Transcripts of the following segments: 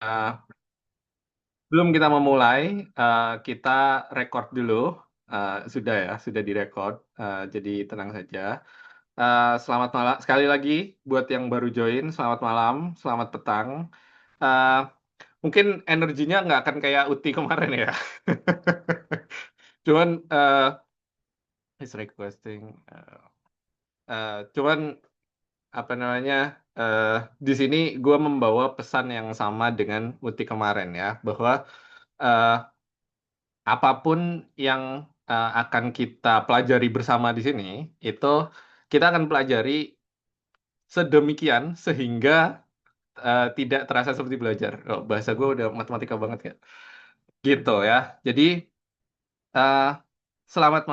Eh, Belum kita memulai, kita record dulu. Sudah ya, sudah direkord. Jadi tenang saja. Selamat malam sekali lagi buat yang baru join. Selamat malam, selamat petang. Eh, Mungkin energinya nggak akan kayak Uti kemarin ya. Cuman is requesting. Cuman apa namanya? eh di sini gue membawa pesan yang sama dengan Uti kemarin ya, bahwa eh, apapun yang akan kita pelajari bersama di sini, itu kita akan pelajari sedemikian sehingga tidak terasa seperti belajar. Oh, bahasa gue udah matematika banget ya. Gitu ya. Jadi eh, selamat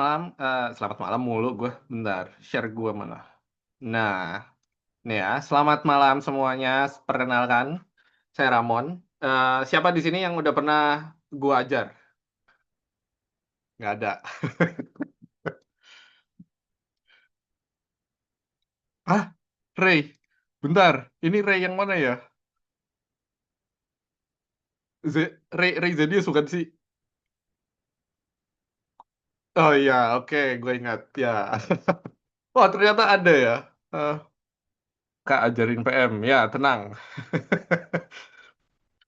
malam mulu gue. Bentar, share gue mana. Nah, nih ya, selamat malam semuanya. Perkenalkan, saya Ramon. Siapa di sini yang udah pernah gue ajar? Nggak ada. Hah? Ray? Bentar, ini Ray yang mana ya? Ray Zedius bukan sih? Oh iya, oke, gue ingat ya. Oh ternyata ada ya. Eh, Kak ajarin PM, ya tenang.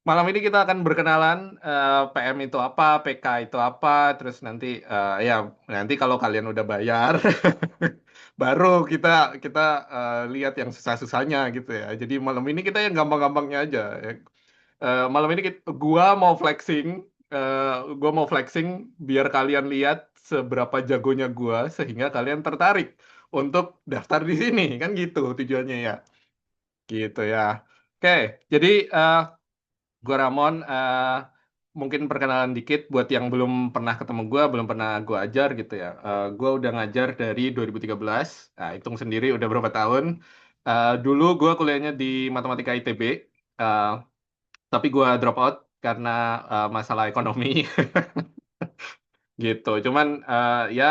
Malam ini kita akan berkenalan, PM itu apa, PK itu apa, terus nanti ya nanti kalau kalian udah bayar, baru kita kita lihat yang susah-susahnya gitu ya. Jadi malam ini kita yang gampang-gampangnya aja. Ya. Malam ini eh, gua mau flexing biar kalian lihat seberapa jagonya gua sehingga kalian tertarik untuk daftar di sini kan gitu tujuannya ya. Gitu ya. Oke, jadi gua Ramon mungkin perkenalan dikit buat yang belum pernah ketemu gua, belum pernah gua ajar gitu ya. Gua udah ngajar dari 2013. Nah, hitung sendiri udah berapa tahun. Dulu gua kuliahnya di Matematika ITB. eh, tapi gue drop out karena masalah ekonomi gitu. Cuman ya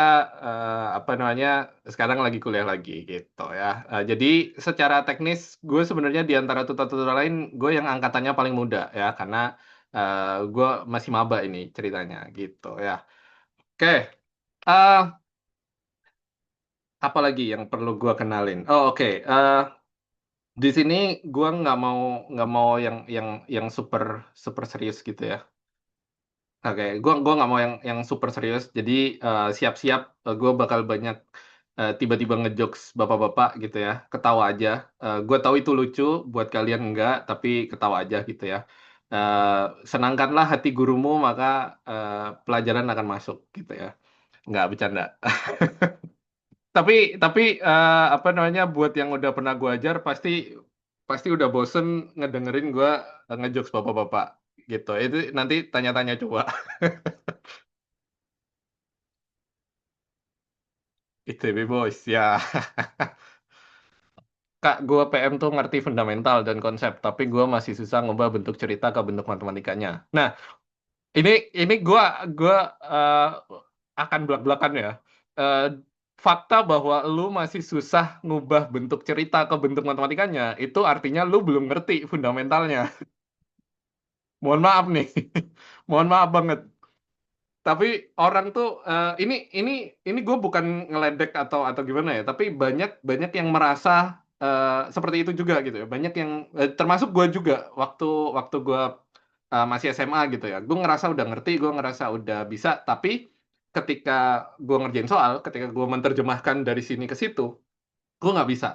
apa namanya sekarang lagi kuliah lagi gitu ya. Jadi secara teknis gue sebenarnya di antara tutor-tutor lain gue yang angkatannya paling muda ya karena gue masih maba ini ceritanya gitu ya. Oke, eh, apa lagi yang perlu gue kenalin? Oh oke. Di sini gue nggak mau yang super super serius gitu ya. Oke, gua nggak mau yang super serius. Jadi siap-siap, gue bakal banyak tiba-tiba ngejokes bapak-bapak gitu ya, ketawa aja. Gue tahu itu lucu, buat kalian enggak, tapi ketawa aja gitu ya. Senangkanlah hati gurumu, maka pelajaran akan masuk gitu ya. Nggak bercanda. Tapi tapi apa namanya, buat yang udah pernah gue ajar pasti pasti udah bosen ngedengerin gue ngejokes bapak-bapak gitu. Itu nanti tanya-tanya coba. ITB Boys, ya. Kak, gue PM tuh ngerti fundamental dan konsep, tapi gue masih susah ngubah bentuk cerita ke bentuk matematikanya. Nah, ini gue eh, akan belak-belakan ya. Eh, Fakta bahwa lu masih susah ngubah bentuk cerita ke bentuk matematikanya, itu artinya lu belum ngerti fundamentalnya. Mohon maaf nih, mohon maaf banget. Tapi orang tuh ini gue bukan ngeledek atau gimana ya, tapi banyak banyak yang merasa seperti itu juga gitu ya. Banyak yang termasuk gue juga waktu waktu gue masih SMA gitu ya. Gue ngerasa udah ngerti, gue ngerasa udah bisa, tapi ketika gue ngerjain soal, ketika gue menerjemahkan dari sini ke situ, gue nggak bisa.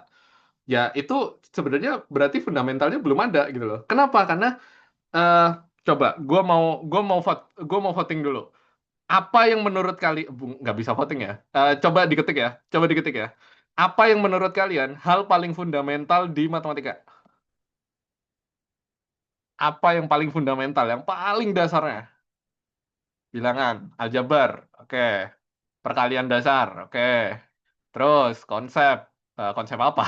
Ya itu sebenarnya berarti fundamentalnya belum ada gitu loh. Kenapa? Karena eh, coba gue mau voting dulu. Apa yang menurut kalian nggak bisa voting ya? Coba diketik ya, coba diketik ya. Apa yang menurut kalian hal paling fundamental di matematika? Apa yang paling fundamental, yang paling dasarnya? Bilangan, aljabar, oke. Perkalian dasar, oke. Terus konsep, konsep apa?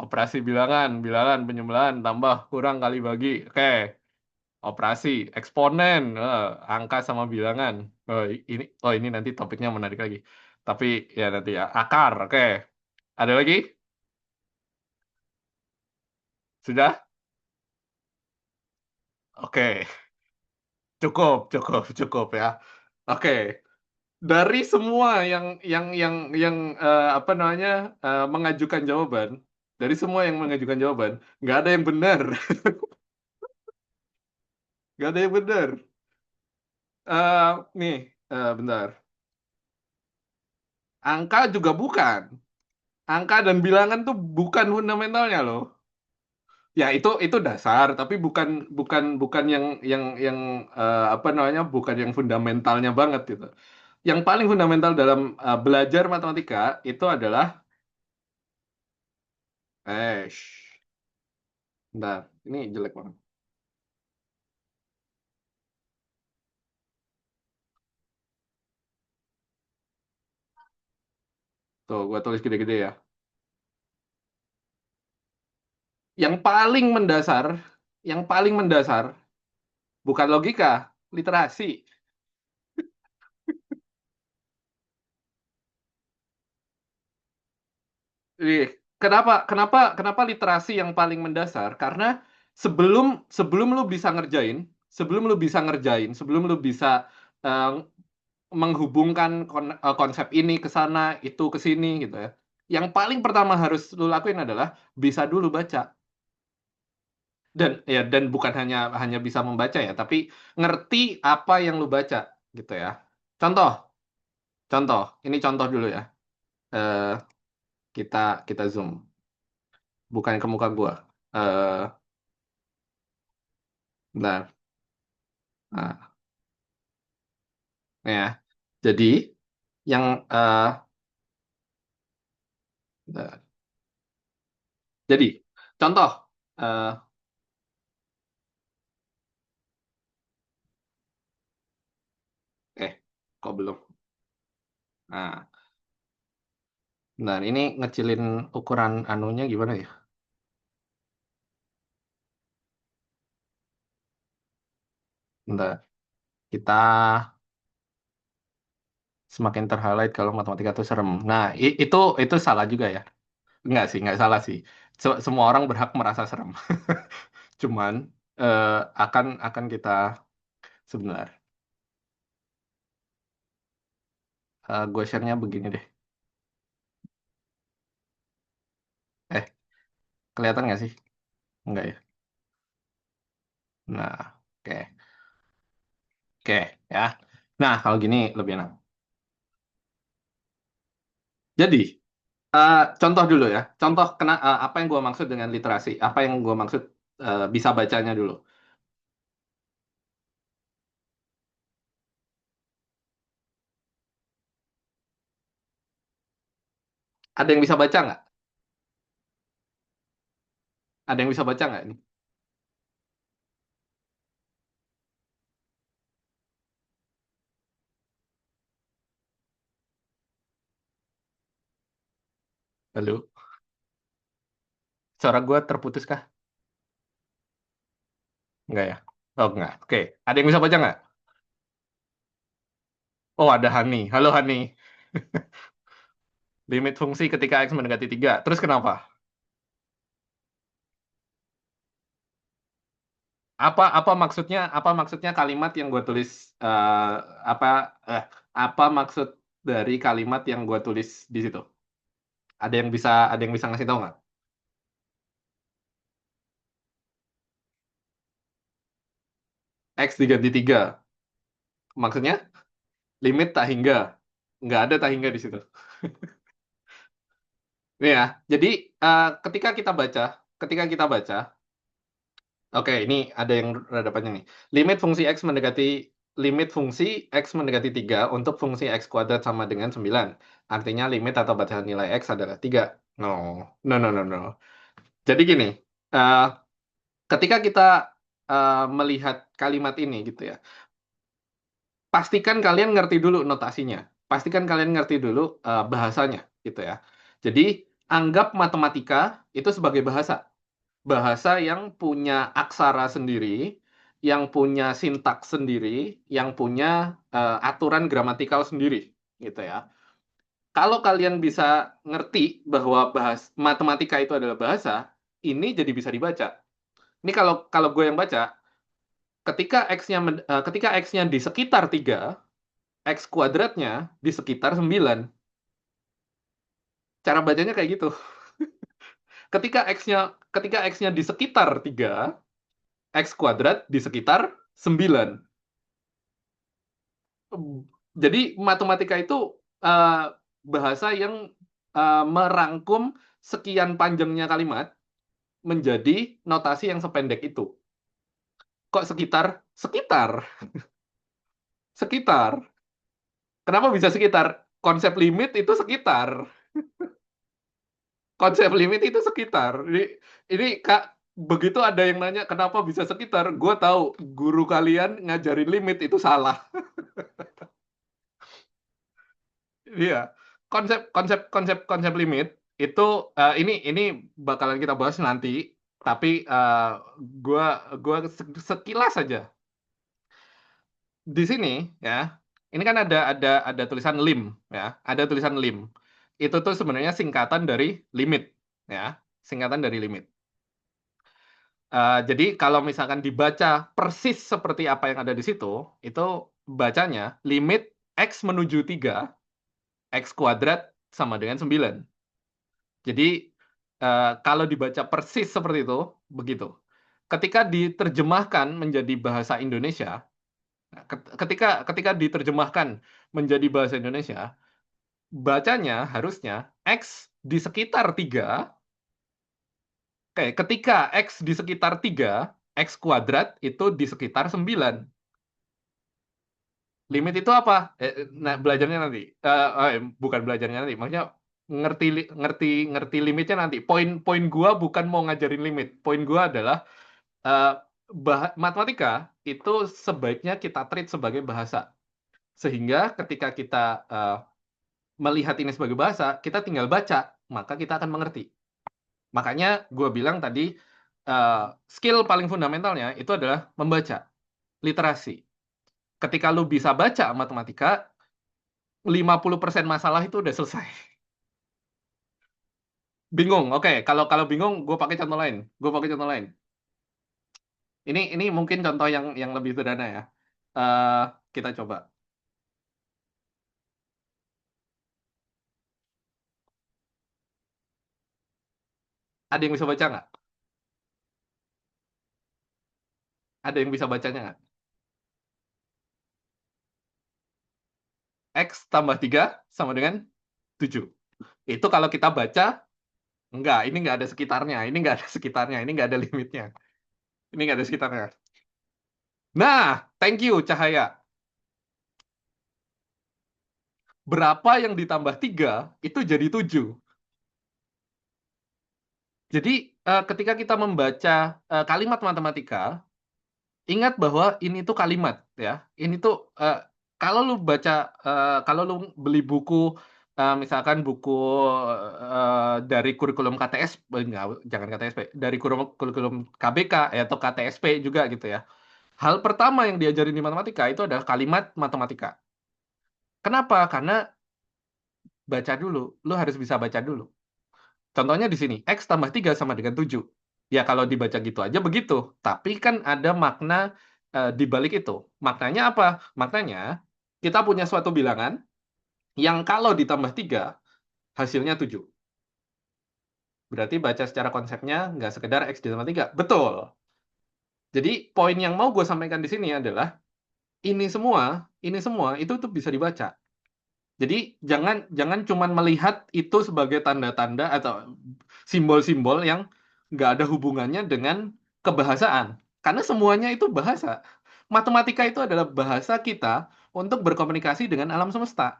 Operasi bilangan, bilangan penjumlahan, tambah, kurang, kali, bagi, oke. Operasi, eksponen, angka sama bilangan. Oh ini nanti topiknya menarik lagi. Tapi ya nanti ya, akar, oke. Ada lagi? Sudah? Oke, cukup, cukup, cukup ya. Oke, dari semua yang apa namanya mengajukan jawaban, dari semua yang mengajukan jawaban, nggak ada yang benar, nggak ada yang benar. Nih, bentar. Angka juga bukan. Angka dan bilangan tuh bukan fundamentalnya loh. Ya itu dasar, tapi bukan bukan bukan yang apa namanya bukan yang fundamentalnya banget gitu. Yang paling fundamental dalam belajar matematika itu adalah shh, bentar, ini jelek banget. Tuh, gua tulis gede-gede ya. Yang paling mendasar, yang paling mendasar bukan logika, literasi. Ih, kenapa literasi yang paling mendasar? Karena sebelum sebelum lu bisa ngerjain, sebelum lu bisa eh, menghubungkan konsep ini ke sana, itu ke sini gitu ya. Yang paling pertama harus lu lakuin adalah bisa dulu baca. Dan bukan hanya hanya bisa membaca ya, tapi ngerti apa yang lu baca gitu ya. Contoh, contoh, ini contoh dulu ya. Eh, kita kita zoom, bukan ke muka gua. Eh, Bentar. Nah, ya. Jadi yang bentar. Jadi contoh eh kok belum? Nah, nah ini ngecilin ukuran anunya gimana ya? Bentar. Kita semakin terhighlight kalau matematika itu serem. Nah, itu salah juga ya. Enggak sih, enggak salah sih. Semua orang berhak merasa serem. Cuman eh, akan kita sebentar. Gue share-nya begini deh. Eh, kelihatan nggak sih? Enggak ya. Nah, oke. Oke, ya. Nah, kalau gini lebih enak. Jadi, contoh dulu ya. Contoh apa yang gue maksud dengan literasi? Apa yang gue maksud bisa bacanya dulu. Ada yang bisa baca nggak? Ada yang bisa baca nggak ini? Lalu, suara gue terputus kah? Enggak ya? Oh, enggak. Oke. Ada yang bisa baca nggak? Oh, ada Hani. Halo, Hani. Limit fungsi ketika X mendekati 3. Terus kenapa? Apa maksudnya kalimat yang gue tulis apa eh, apa maksud dari kalimat yang gue tulis di situ? Ada yang bisa ngasih tahu nggak? X diganti 3. Maksudnya limit tak hingga. Nggak ada tak hingga di situ. Ini ya. Jadi ketika kita baca, oke, ini ada yang rada panjang nih. Limit fungsi X mendekati limit fungsi X mendekati 3 untuk fungsi X kuadrat sama dengan 9. Artinya limit atau batasan nilai X adalah 3. No, no, no, no, no. Jadi gini, eh, ketika kita melihat kalimat ini gitu ya, pastikan kalian ngerti dulu notasinya. Pastikan kalian ngerti dulu bahasanya gitu ya. Jadi anggap matematika itu sebagai bahasa. Bahasa yang punya aksara sendiri, yang punya sintaks sendiri, yang punya aturan gramatikal sendiri gitu ya. Kalau kalian bisa ngerti bahwa matematika itu adalah bahasa, ini jadi bisa dibaca. Ini kalau kalau gue yang baca, ketika X-nya di sekitar 3, X kuadratnya di sekitar 9. Cara bacanya kayak gitu. Ketika X-nya di sekitar 3, X kuadrat di sekitar 9. Jadi matematika itu eh, bahasa yang merangkum sekian panjangnya kalimat menjadi notasi yang sependek itu. Kok sekitar? Sekitar. Sekitar. Kenapa bisa sekitar? Konsep limit itu sekitar. Konsep limit itu sekitar. Ini Kak, begitu ada yang nanya kenapa bisa sekitar, gue tahu guru kalian ngajarin limit itu salah. Iya, konsep limit itu ini bakalan kita bahas nanti, tapi gua gua sekilas saja di sini ya. Ini kan ada tulisan lim ya, ada tulisan lim. Itu tuh sebenarnya singkatan dari limit ya, singkatan dari limit. Jadi kalau misalkan dibaca persis seperti apa yang ada di situ, itu bacanya limit x menuju 3, x kuadrat sama dengan 9. Jadi kalau dibaca persis seperti itu, begitu. Ketika diterjemahkan menjadi bahasa Indonesia, ketika diterjemahkan menjadi bahasa Indonesia, bacanya harusnya X di sekitar 3, ketika X di sekitar 3, X kuadrat itu di sekitar 9. Limit itu apa? Nah, belajarnya nanti. Bukan belajarnya nanti, maksudnya ngerti ngerti ngerti limitnya nanti. Poin gua bukan mau ngajarin limit. Poin gua adalah eh, matematika itu sebaiknya kita treat sebagai bahasa. Sehingga ketika kita eh, melihat ini sebagai bahasa, kita tinggal baca, maka kita akan mengerti. Makanya gue bilang tadi, eh, skill paling fundamentalnya itu adalah membaca, literasi. Ketika lu bisa baca matematika, 50% masalah itu udah selesai. Bingung, oke. Kalau kalau bingung, gue pakai contoh lain. Gue pakai contoh lain. Ini mungkin contoh yang lebih sederhana ya. Eh, kita coba. Ada yang bisa baca nggak? Ada yang bisa bacanya nggak? X tambah 3 sama dengan 7. Itu kalau kita baca, enggak, ini enggak ada sekitarnya, ini enggak ada sekitarnya, ini enggak ada limitnya. Ini enggak ada sekitarnya. Nah, thank you, Cahaya. Berapa yang ditambah 3 itu jadi 7. Jadi, ketika kita membaca kalimat matematika, ingat bahwa ini tuh kalimat ya. Ini tuh kalau lu baca kalau lu beli buku misalkan buku dari kurikulum KTS enggak, jangan KTSP, dari kurikulum KBK atau KTSP juga gitu ya. Hal pertama yang diajarin di matematika itu adalah kalimat matematika. Kenapa? Karena baca dulu, lu harus bisa baca dulu. Contohnya di sini, X tambah 3 sama dengan 7. Ya kalau dibaca gitu aja begitu. Tapi kan ada makna di balik itu. Maknanya apa? Maknanya kita punya suatu bilangan yang kalau ditambah 3 hasilnya 7. Berarti baca secara konsepnya nggak sekedar X ditambah 3. Betul. Jadi poin yang mau gue sampaikan di sini adalah ini semua, ini semua itu tuh bisa dibaca. Jadi jangan jangan cuma melihat itu sebagai tanda-tanda atau simbol-simbol yang nggak ada hubungannya dengan kebahasaan. Karena semuanya itu bahasa. Matematika itu adalah bahasa kita untuk berkomunikasi dengan alam semesta.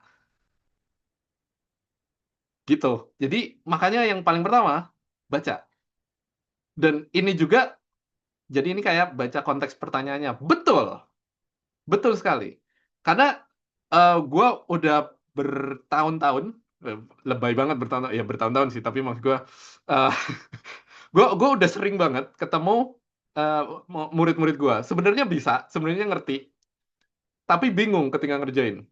Gitu. Jadi makanya yang paling pertama, baca. Dan ini juga, jadi ini kayak baca konteks pertanyaannya. Betul. Betul sekali. Karena gue udah bertahun-tahun, eh, lebay banget bertahun ya bertahun-tahun sih, tapi maksud gue, uh, gue udah sering banget ketemu eh, murid-murid gue. Sebenarnya bisa, sebenarnya ngerti, tapi bingung ketika ngerjain.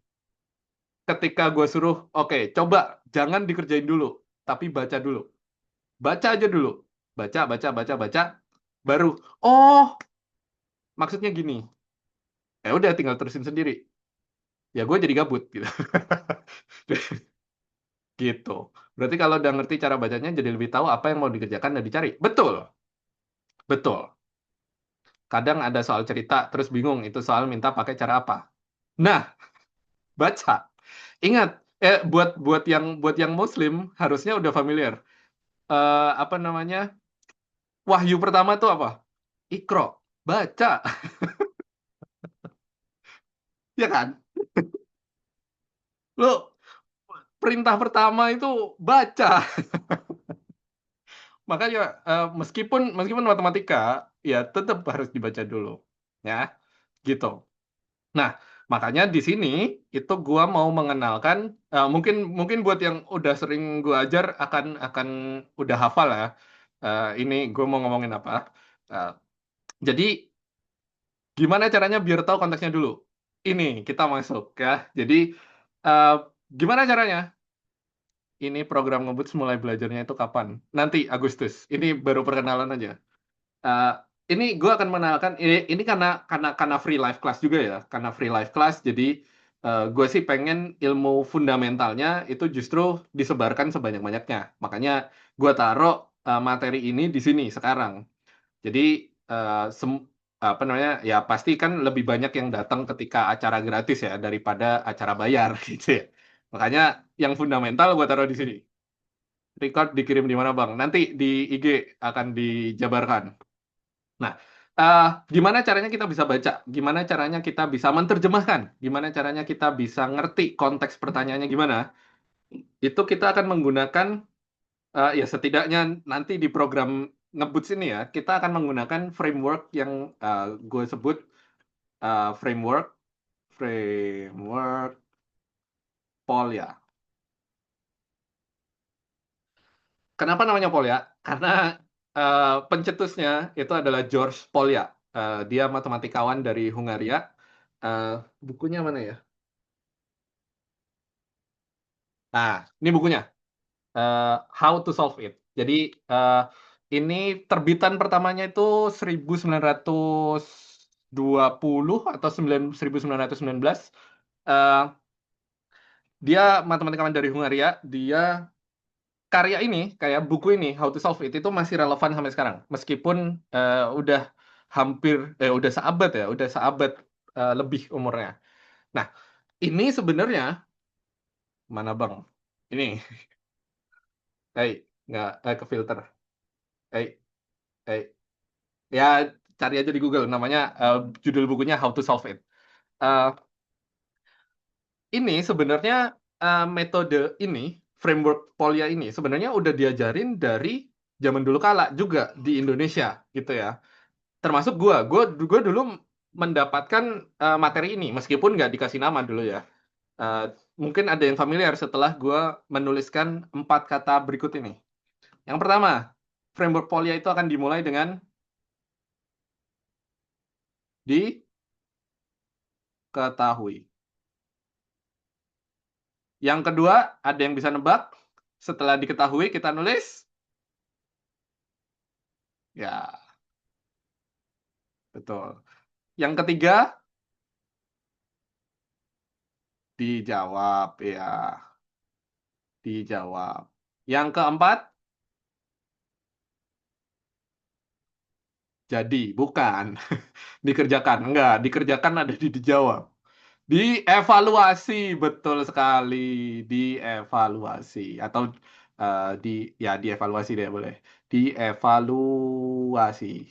Ketika gue suruh, oke, coba jangan dikerjain dulu, tapi baca dulu. Baca aja dulu. Baca, baca, baca, baca. Baru, oh, Maksudnya gini, ya udah tinggal terusin sendiri. Ya gue jadi gabut gitu. Gitu. Berarti kalau udah ngerti cara bacanya jadi lebih tahu apa yang mau dikerjakan dan dicari. Betul, betul. Kadang ada soal cerita terus bingung itu soal minta pakai cara apa. Nah, baca. Ingat, buat yang Muslim harusnya udah familiar. Apa namanya? Wahyu pertama tuh apa? Iqra, baca, ya kan? Lo perintah pertama itu baca. Makanya meskipun meskipun matematika ya tetap harus dibaca dulu. Ya, gitu. Nah, makanya di sini itu gua mau mengenalkan mungkin mungkin buat yang udah sering gua ajar akan udah hafal ya. Ini gua mau ngomongin apa. Eh, jadi gimana caranya biar tahu konteksnya dulu? Ini kita masuk ya. Jadi eh, gimana caranya? Ini program Ngeboots mulai belajarnya itu kapan? Nanti Agustus. Ini baru perkenalan aja. Eh, ini gue akan mengenalkan ini karena free live class juga ya, karena free live class. Jadi gue sih pengen ilmu fundamentalnya itu justru disebarkan sebanyak-banyaknya. Makanya gue taruh materi ini di sini sekarang. Jadi eh, sem- apa namanya ya pasti kan lebih banyak yang datang ketika acara gratis ya daripada acara bayar gitu ya. Makanya yang fundamental gue taruh di sini. Record dikirim di mana Bang? Nanti di IG akan dijabarkan. Nah, eh, gimana caranya kita bisa baca? Gimana caranya kita bisa menerjemahkan? Gimana caranya kita bisa ngerti konteks pertanyaannya gimana? Itu kita akan menggunakan, ya setidaknya nanti di program Ngeboots ini ya, kita akan menggunakan framework yang gue sebut framework framework Polya. Kenapa namanya Polya? Karena pencetusnya itu adalah George Polya. Dia matematikawan dari Hungaria. Eh, bukunya mana ya? Nah, ini bukunya. How to Solve It. Jadi ini terbitan pertamanya itu 1920 atau 1919. Eh, dia matematikawan dari Hungaria. Dia karya ini, kayak buku ini How to Solve It itu masih relevan sampai sekarang. Meskipun udah udah seabad ya, udah seabad lebih umurnya. Nah, ini sebenarnya mana Bang? Ini, nggak ke filter. Hey, hey. Ya cari aja di Google namanya judul bukunya How to Solve It. Eh, ini sebenarnya metode ini framework Polya ini sebenarnya udah diajarin dari zaman dulu kala juga di Indonesia gitu ya. Termasuk gua dulu mendapatkan materi ini meskipun nggak dikasih nama dulu ya. Eh, mungkin ada yang familiar setelah gua menuliskan 4 kata berikut ini. Yang pertama, framework Polya itu akan dimulai dengan diketahui. Yang kedua, ada yang bisa nebak? Setelah diketahui, kita nulis. Ya, betul. Yang ketiga, dijawab. Ya, dijawab. Yang keempat, jadi. Bukan. Dikerjakan. Enggak, dikerjakan ada di dijawab. Dievaluasi, betul sekali. Dievaluasi. Atau di ya dievaluasi deh boleh. Dievaluasi.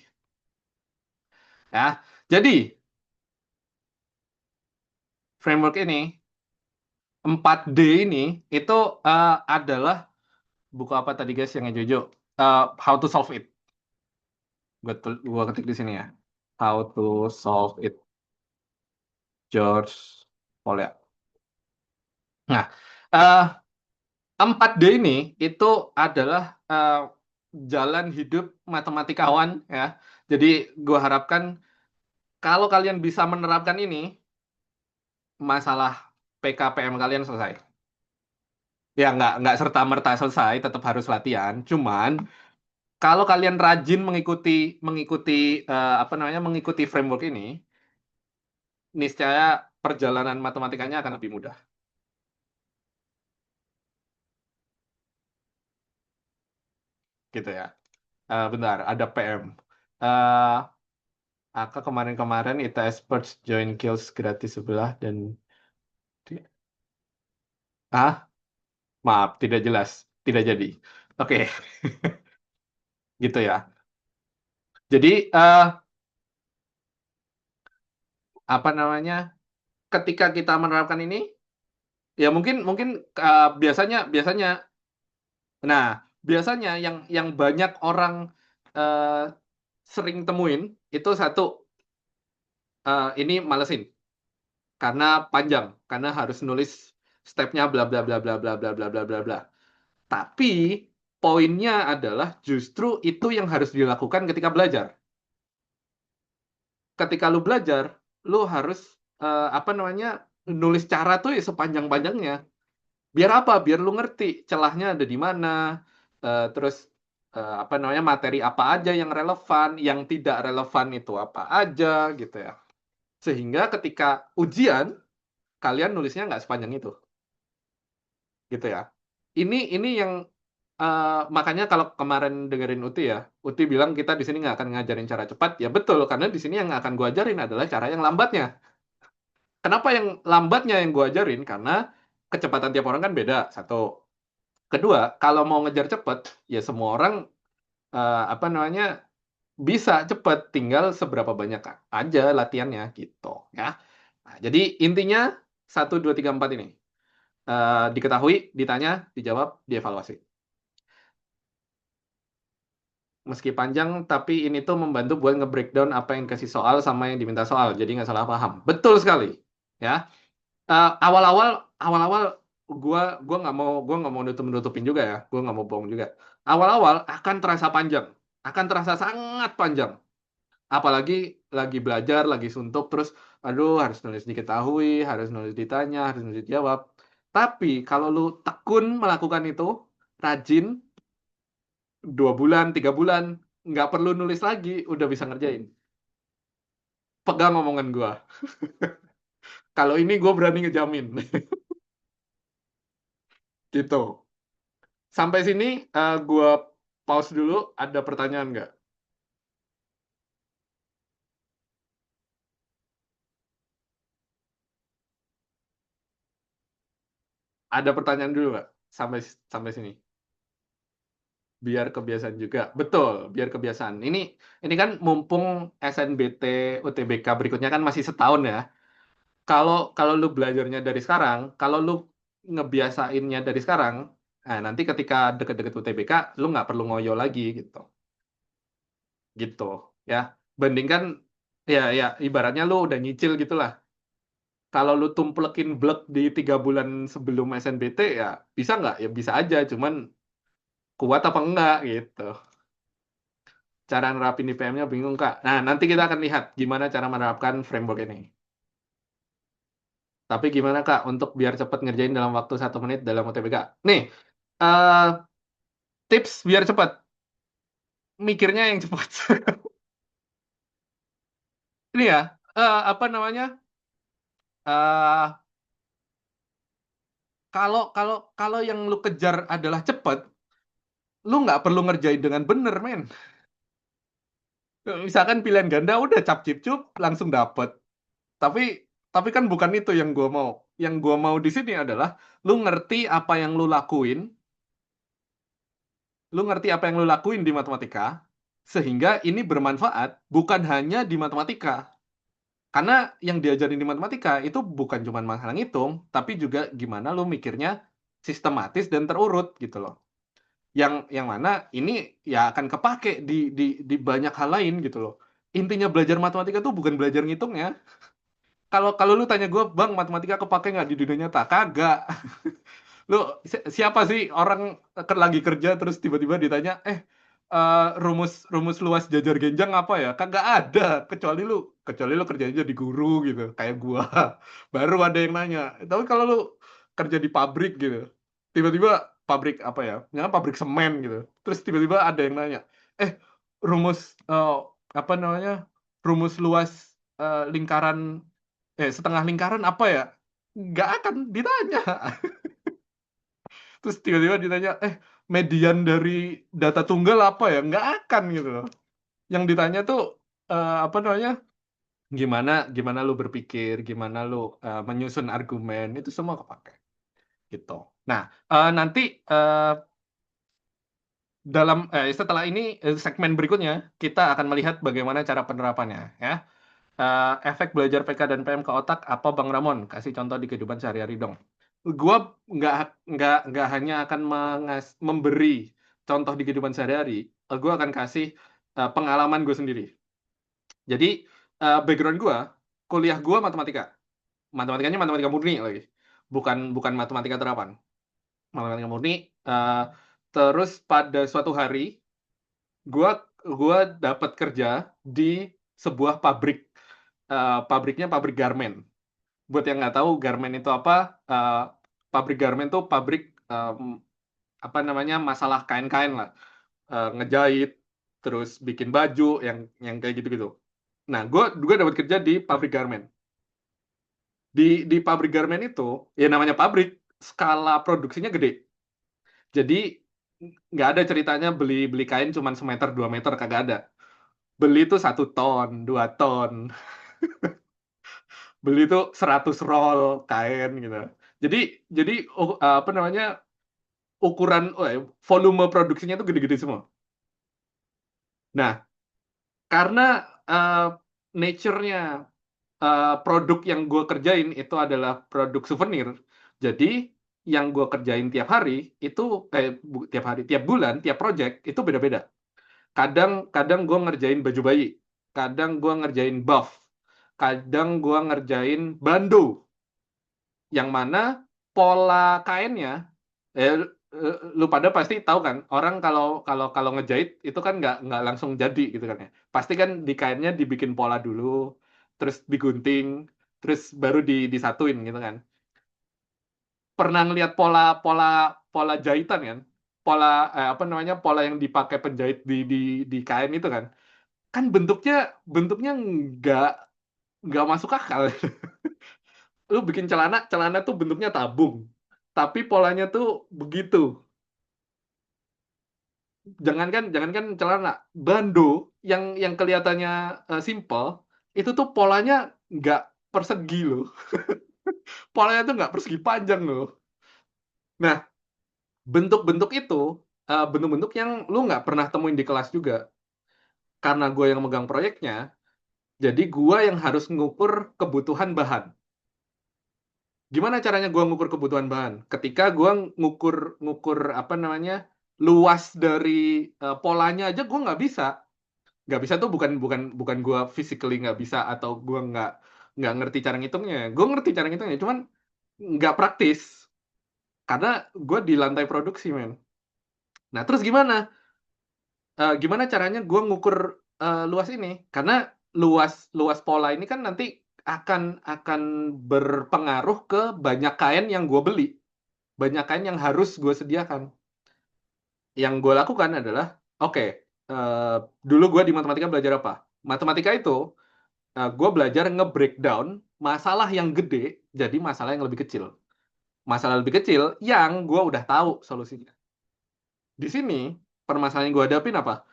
Ya, jadi framework ini 4D ini itu adalah buku apa tadi guys yang hijau-hijau? How to Solve It. Gua ketik di sini ya. How to Solve It, George Polya. Nah, eh, 4D ini itu adalah jalan hidup matematikawan ya. Jadi gua harapkan kalau kalian bisa menerapkan ini, masalah PKPM kalian selesai. Ya nggak serta merta selesai, tetap harus latihan. Cuman Kalau kalian rajin mengikuti mengikuti apa namanya mengikuti framework ini, niscaya perjalanan matematikanya akan lebih mudah, gitu ya. Bentar, ada PM. Eh Aka kemarin-kemarin ITS Purge join Kills gratis sebelah dan ah maaf tidak jelas, tidak jadi. Oke, gitu ya. Jadi apa namanya? Ketika kita menerapkan ini, ya mungkin mungkin biasanya biasanya, nah biasanya yang banyak orang eh, sering temuin itu satu, ini malesin karena panjang, karena harus nulis stepnya bla bla bla bla bla bla bla bla bla bla. Tapi poinnya adalah justru itu yang harus dilakukan ketika belajar. Ketika lu belajar, lu harus apa namanya nulis cara tuh ya sepanjang-panjangnya. Biar apa? Biar lu ngerti celahnya ada di mana, terus apa namanya materi apa aja yang relevan, yang tidak relevan itu apa aja gitu ya. Sehingga ketika ujian kalian nulisnya nggak sepanjang itu, gitu ya. Ini yang makanya kalau kemarin dengerin Uti ya, Uti bilang kita di sini nggak akan ngajarin cara cepat, ya betul karena di sini yang akan gua ajarin adalah cara yang lambatnya. Kenapa yang lambatnya yang gua ajarin? Karena kecepatan tiap orang kan beda. Satu. Kedua, kalau mau ngejar cepet, ya semua orang apa namanya bisa cepet, tinggal seberapa banyak aja latihannya gitu ya. Nah, jadi intinya 1, 2, 3, 4 ini. Diketahui, ditanya, dijawab, dievaluasi. Meski panjang, tapi ini tuh membantu buat nge-breakdown apa yang kasih soal sama yang diminta soal. Jadi nggak salah paham. Betul sekali. Ya, awal-awal, awal-awal, gua nggak mau nutup-nutupin juga ya. Gua nggak mau bohong juga. Awal-awal akan terasa panjang, akan terasa sangat panjang. Apalagi lagi belajar, lagi suntuk, terus, aduh harus nulis diketahui, harus nulis ditanya, harus nulis dijawab. Tapi kalau lu tekun melakukan itu, rajin, 2 bulan, 3 bulan, nggak perlu nulis lagi, udah bisa ngerjain. Pegang omongan gua. Kalau ini gue berani ngejamin. Gitu. Sampai sini gua pause dulu. Ada pertanyaan nggak? Ada pertanyaan dulu nggak? Sampai sampai sini. Biar kebiasaan juga. Betul, biar kebiasaan. Ini kan mumpung SNBT UTBK berikutnya kan masih setahun ya. Kalau kalau lu belajarnya dari sekarang, kalau lu ngebiasainnya dari sekarang, nah nanti ketika deket-deket UTBK, lu nggak perlu ngoyo lagi gitu. Gitu ya. Bandingkan ya ya ibaratnya lu udah nyicil gitulah. Kalau lu tumplekin blek di 3 bulan sebelum SNBT ya bisa nggak? Ya bisa aja, cuman kuat apa enggak gitu. Cara nerapin di PM-nya bingung Kak. Nah nanti kita akan lihat gimana cara menerapkan framework ini. Tapi gimana Kak untuk biar cepat ngerjain dalam waktu 1 menit dalam UTBK? Nih, eh tips biar cepat. Mikirnya yang cepat. Ini ya, apa namanya? eh kalau kalau kalau yang lu kejar adalah cepat, lu nggak perlu ngerjain dengan bener, men. Misalkan pilihan ganda udah cap cip cup langsung dapet. Tapi tapi kan bukan itu yang gua mau. Yang gua mau di sini adalah lu ngerti apa yang lu lakuin, lu ngerti apa yang lu lakuin di matematika, sehingga ini bermanfaat bukan hanya di matematika. Karena yang diajarin di matematika itu bukan cuma masalah ngitung, tapi juga gimana lu mikirnya sistematis dan terurut gitu loh. Yang mana ini ya akan kepake di banyak hal lain gitu loh. Intinya belajar matematika tuh bukan belajar ngitung ya. Kalau kalau lu tanya gue, bang matematika kepake nggak di dunia nyata? Kagak. Lu siapa sih orang lagi kerja terus tiba-tiba ditanya, rumus rumus luas jajar genjang apa ya? Kagak ada, kecuali lu kerjanya jadi guru gitu, kayak gua. Baru ada yang nanya. Tapi kalau lu kerja di pabrik gitu, tiba-tiba pabrik apa ya? Misalnya pabrik semen gitu. Terus tiba-tiba ada yang nanya, eh rumus apa namanya rumus luas lingkaran setengah lingkaran apa ya? Nggak akan ditanya. Terus tiba-tiba ditanya, median dari data tunggal apa ya? Nggak akan gitu loh. Yang ditanya tuh apa namanya? Gimana gimana lu berpikir, gimana lu menyusun argumen, itu semua kepake gitu. Nah, nanti eh, setelah ini segmen berikutnya kita akan melihat bagaimana cara penerapannya ya. Efek belajar PK dan PM ke otak apa Bang Ramon? Kasih contoh di kehidupan sehari-hari dong. Gua nggak nggak hanya akan memberi contoh di kehidupan sehari-hari, gua akan kasih pengalaman gue sendiri. Jadi background gue, kuliah gue matematika, matematikanya matematika murni lagi, bukan bukan matematika terapan, matematika murni. eh, Terus pada suatu hari, gue gua dapat kerja di sebuah pabrik, pabriknya pabrik garmen. Buat yang nggak tahu garmen itu apa, eh, pabrik garmen itu pabrik apa namanya masalah kain-kain lah. Ngejahit, terus bikin baju yang kayak gitu-gitu. Nah, gue dapat kerja di pabrik garmen. Di pabrik garmen itu, ya namanya pabrik, skala produksinya gede. Jadi nggak ada ceritanya beli beli kain cuma semeter 2 meter, kagak ada. Beli itu 1 ton, 2 ton, beli itu 100 roll kain gitu. Jadi jadi apa namanya ukuran volume produksinya itu gede-gede semua. Nah, karena uh, nature-nya produk yang gue kerjain itu adalah produk souvenir. Jadi yang gue kerjain tiap hari itu tiap hari, tiap bulan, tiap project itu beda-beda. Kadang kadang gue ngerjain baju bayi, kadang gue ngerjain buff, kadang gue ngerjain bando, yang mana pola kainnya eh, lu pada pasti tahu kan, orang kalau kalau kalau ngejahit itu kan nggak langsung jadi gitu kan ya. Pasti kan di kainnya dibikin pola dulu, terus digunting, terus baru disatuin gitu kan. Pernah ngelihat pola pola pola jahitan kan? Pola apa namanya pola yang dipakai penjahit di kain itu kan? Kan bentuknya bentuknya nggak masuk akal. Lu bikin celana, celana tuh bentuknya tabung, tapi polanya tuh begitu. Jangankan celana, bando yang kelihatannya simple itu tuh polanya nggak persegi loh. Polanya tuh nggak persegi panjang loh. Nah, bentuk-bentuk itu bentuk-bentuk yang lu nggak pernah temuin di kelas juga. Karena gue yang megang proyeknya, jadi gue yang harus ngukur kebutuhan bahan. Gimana caranya gue ngukur kebutuhan bahan? Ketika gue ngukur ngukur apa namanya luas dari polanya aja gue nggak bisa tuh bukan bukan bukan gue physically nggak bisa atau gue nggak ngerti cara ngitungnya. Gue ngerti cara ngitungnya, cuman nggak praktis karena gue di lantai produksi men. Nah terus gimana caranya gue ngukur luas ini? Karena luas luas pola ini kan nanti akan berpengaruh ke banyak kain yang gue beli, banyak kain yang harus gue sediakan. Yang gue lakukan adalah, oke, eh, dulu gue di matematika belajar apa? Matematika itu gue belajar nge-breakdown masalah yang gede jadi masalah yang lebih kecil. Masalah lebih kecil yang gue udah tahu solusinya. Di sini permasalahan yang gue hadapin apa?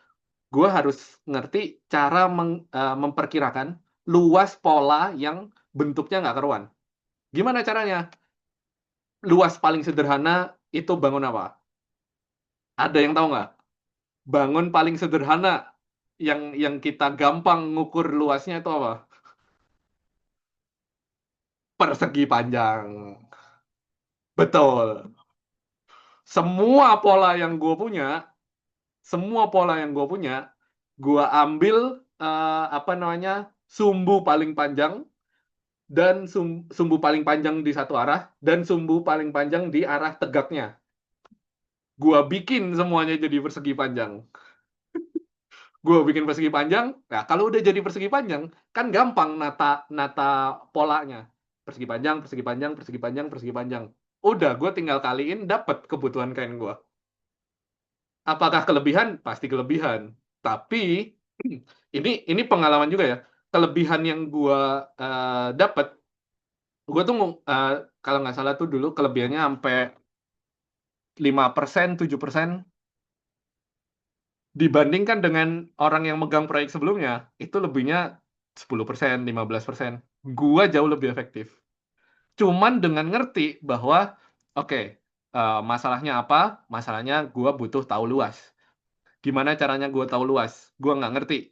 Gue harus ngerti cara memperkirakan luas pola yang bentuknya nggak keruan. Gimana caranya? Luas paling sederhana itu bangun apa? Ada yang tahu nggak? Bangun paling sederhana yang kita gampang ngukur luasnya itu apa? Persegi panjang. Betul. Semua pola yang gue punya, semua pola yang gue ambil apa namanya sumbu paling panjang dan sumbu paling panjang di satu arah dan sumbu paling panjang di arah tegaknya. Gua bikin semuanya jadi persegi panjang. Gua bikin persegi panjang. Nah, kalau udah jadi persegi panjang, kan gampang nata nata polanya. Persegi panjang, persegi panjang, persegi panjang, persegi panjang. Udah, gue tinggal kaliin dapat kebutuhan kain gua. Apakah kelebihan? Pasti kelebihan. Tapi ini pengalaman juga ya. Kelebihan yang gua dapat, gua tuh kalau nggak salah tuh dulu kelebihannya sampai 5%, 7%, dibandingkan dengan orang yang megang proyek sebelumnya, itu lebihnya 10%, 15%. Gua jauh lebih efektif. Cuman dengan ngerti bahwa, oke, masalahnya apa? Masalahnya gua butuh tahu luas. Gimana caranya gue tahu luas? Gue nggak ngerti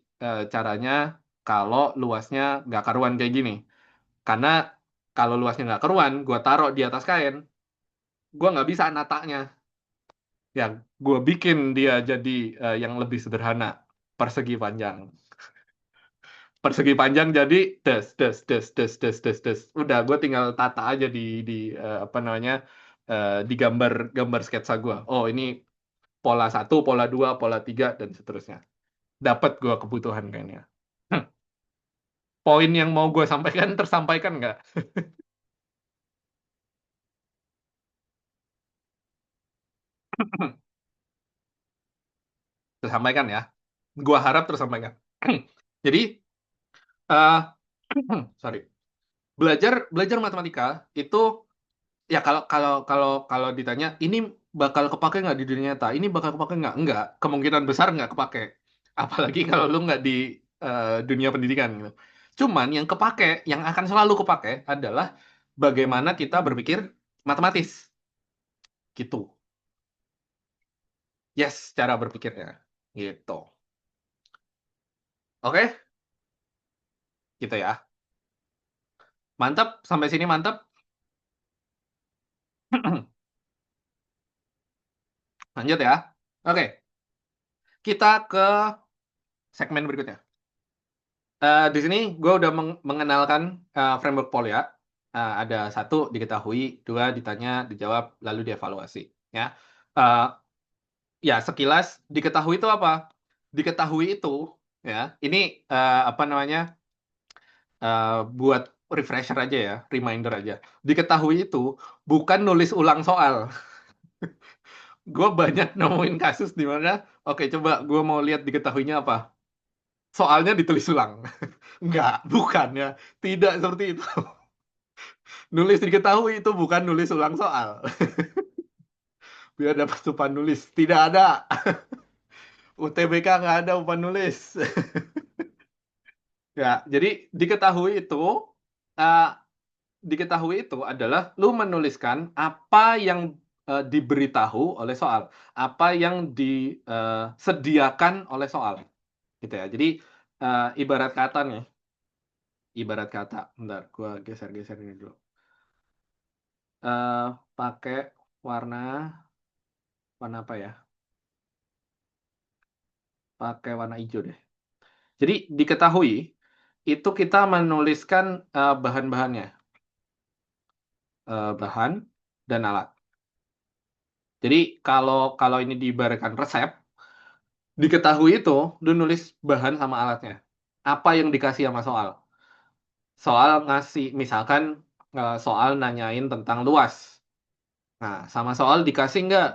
caranya kalau luasnya nggak karuan kayak gini. Karena kalau luasnya nggak karuan, gue taruh di atas kain, gue nggak bisa nataknya. Ya, gue bikin dia jadi yang lebih sederhana, persegi panjang. Persegi panjang jadi des. Udah, gue tinggal tata aja di apa namanya, di gambar sketsa gue. Oh, ini pola satu, pola dua, pola tiga, dan seterusnya. Dapat gue kebutuhan kayaknya. Poin yang mau gue sampaikan tersampaikan nggak? Tersampaikan ya. Gue harap tersampaikan. Jadi, eh sorry, belajar belajar matematika itu ya kalau kalau kalau kalau ditanya ini bakal kepake nggak di dunia nyata? Ini bakal kepake nggak? Nggak. Kemungkinan besar nggak kepake. Apalagi kalau lu nggak di dunia pendidikan gitu. Cuman yang kepake, yang akan selalu kepake adalah bagaimana kita berpikir matematis gitu. Yes, cara berpikirnya gitu. Oke, gitu ya. Mantap, sampai sini mantap. Lanjut ya. Oke, kita ke segmen berikutnya. Di sini gue udah mengenalkan framework Polya. Ada satu diketahui, dua ditanya, dijawab, lalu dievaluasi. Ya, Eh, ya sekilas diketahui itu apa? Diketahui itu, ya. Ini apa namanya? Buat refresher aja ya, reminder aja. Diketahui itu bukan nulis ulang soal. Gue banyak nemuin kasus di mana, oke coba gue mau lihat diketahuinya apa. Soalnya ditulis ulang. Enggak, bukan ya. Tidak seperti itu. Nulis diketahui itu bukan nulis ulang soal. Biar dapat umpan nulis. Tidak ada. UTBK nggak ada umpan nulis. Ya, jadi diketahui itu, uh, diketahui itu adalah lu menuliskan apa yang diberitahu oleh soal, apa yang disediakan oleh soal, gitu ya. Jadi ibarat kata nih, ibarat kata, bentar, gua geser-geser ini dulu. Pakai warna warna apa ya? Pakai warna hijau deh. Jadi diketahui itu kita menuliskan bahan-bahannya, bahan dan alat. Jadi kalau kalau ini diibaratkan resep, diketahui itu lu nulis bahan sama alatnya. Apa yang dikasih sama soal? Soal ngasih, misalkan soal nanyain tentang luas. Nah, sama soal dikasih nggak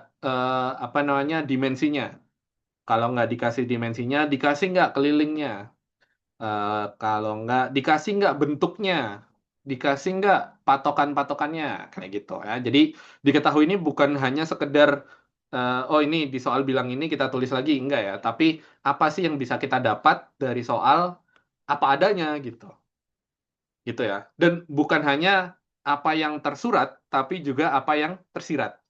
apa namanya dimensinya? Kalau nggak dikasih dimensinya, dikasih nggak kelilingnya? Kalau nggak dikasih nggak bentuknya, dikasih nggak patokan-patokannya, kayak gitu ya. Jadi diketahui ini bukan hanya sekedar oh ini di soal bilang ini kita tulis lagi, enggak ya. Tapi apa sih yang bisa kita dapat dari soal apa adanya gitu, gitu ya. Dan bukan hanya apa yang tersurat, tapi juga apa yang tersirat,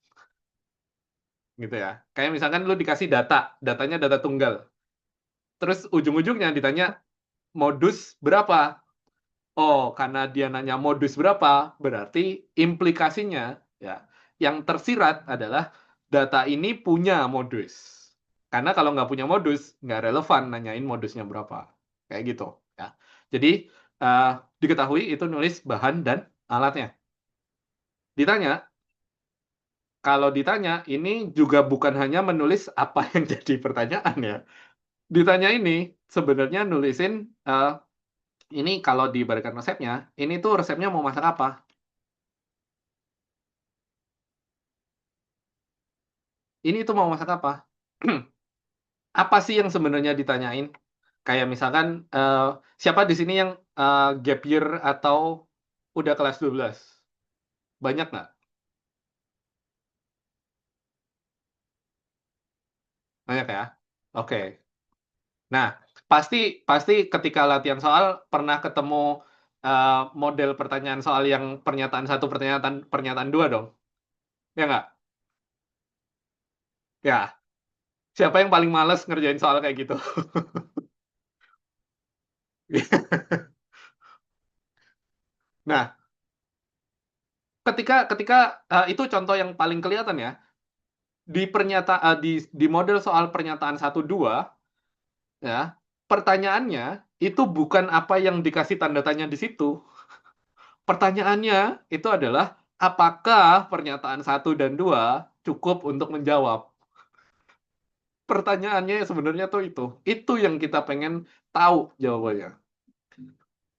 gitu ya. Kayak misalkan lu dikasih data, datanya data tunggal, terus ujung-ujungnya ditanya modus berapa. Oh, karena dia nanya modus berapa, berarti implikasinya ya, yang tersirat adalah data ini punya modus. Karena kalau nggak punya modus, nggak relevan nanyain modusnya berapa. Kayak gitu ya. Jadi eh, diketahui itu nulis bahan dan alatnya. Ditanya, kalau ditanya ini juga bukan hanya menulis apa yang jadi pertanyaan ya. Ditanya ini sebenarnya nulisin ini kalau diibaratkan resepnya, ini tuh resepnya mau masak apa? Ini tuh mau masak apa? Apa sih yang sebenarnya ditanyain? Kayak misalkan eh, siapa di sini yang gap year atau udah kelas 12? Banyak nggak? Banyak ya? Oke. Nah, pasti pasti ketika latihan soal pernah ketemu eh, model pertanyaan soal yang pernyataan satu, pernyataan pernyataan dua dong. Ya nggak? Ya. Siapa yang paling males ngerjain soal kayak gitu? Nah, ketika ketika itu contoh yang paling kelihatan ya. Di model soal pernyataan satu dua ya, pertanyaannya itu bukan apa yang dikasih tanda tanya di situ. Pertanyaannya itu adalah apakah pernyataan satu dan 2 cukup untuk menjawab. Pertanyaannya sebenarnya tuh itu. Itu yang kita pengen tahu jawabannya.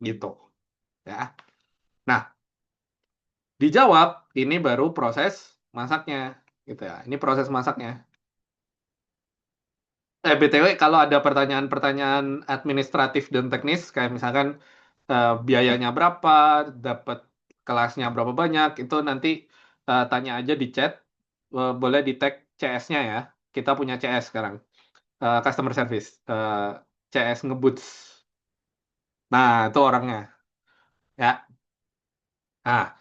Gitu. Ya. Nah, dijawab, ini baru proses masaknya. Gitu ya. Ini proses masaknya. BTW, kalau ada pertanyaan-pertanyaan administratif dan teknis, kayak misalkan biayanya berapa, dapat kelasnya berapa banyak, itu nanti tanya aja di chat. Boleh di tag CS-nya ya. Kita punya CS sekarang, customer service, CS Ngeboots. Nah, itu orangnya. Ya, nah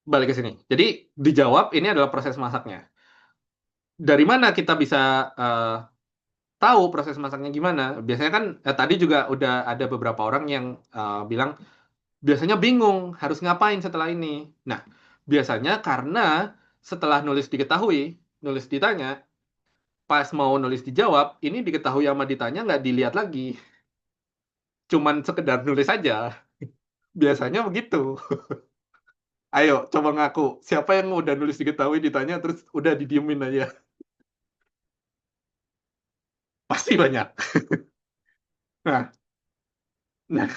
balik ke sini. Jadi dijawab ini adalah proses masaknya. Dari mana kita bisa eh, tahu proses masaknya gimana? Biasanya kan tadi juga udah ada beberapa orang yang bilang biasanya bingung harus ngapain setelah ini. Nah, biasanya karena setelah nulis diketahui, nulis ditanya, pas mau nulis dijawab, ini diketahui sama ditanya nggak dilihat lagi. Cuman sekedar nulis aja. Biasanya begitu. Ayo, coba ngaku. Siapa yang udah nulis diketahui ditanya terus udah didiemin aja? Pasti banyak. Nah, nah,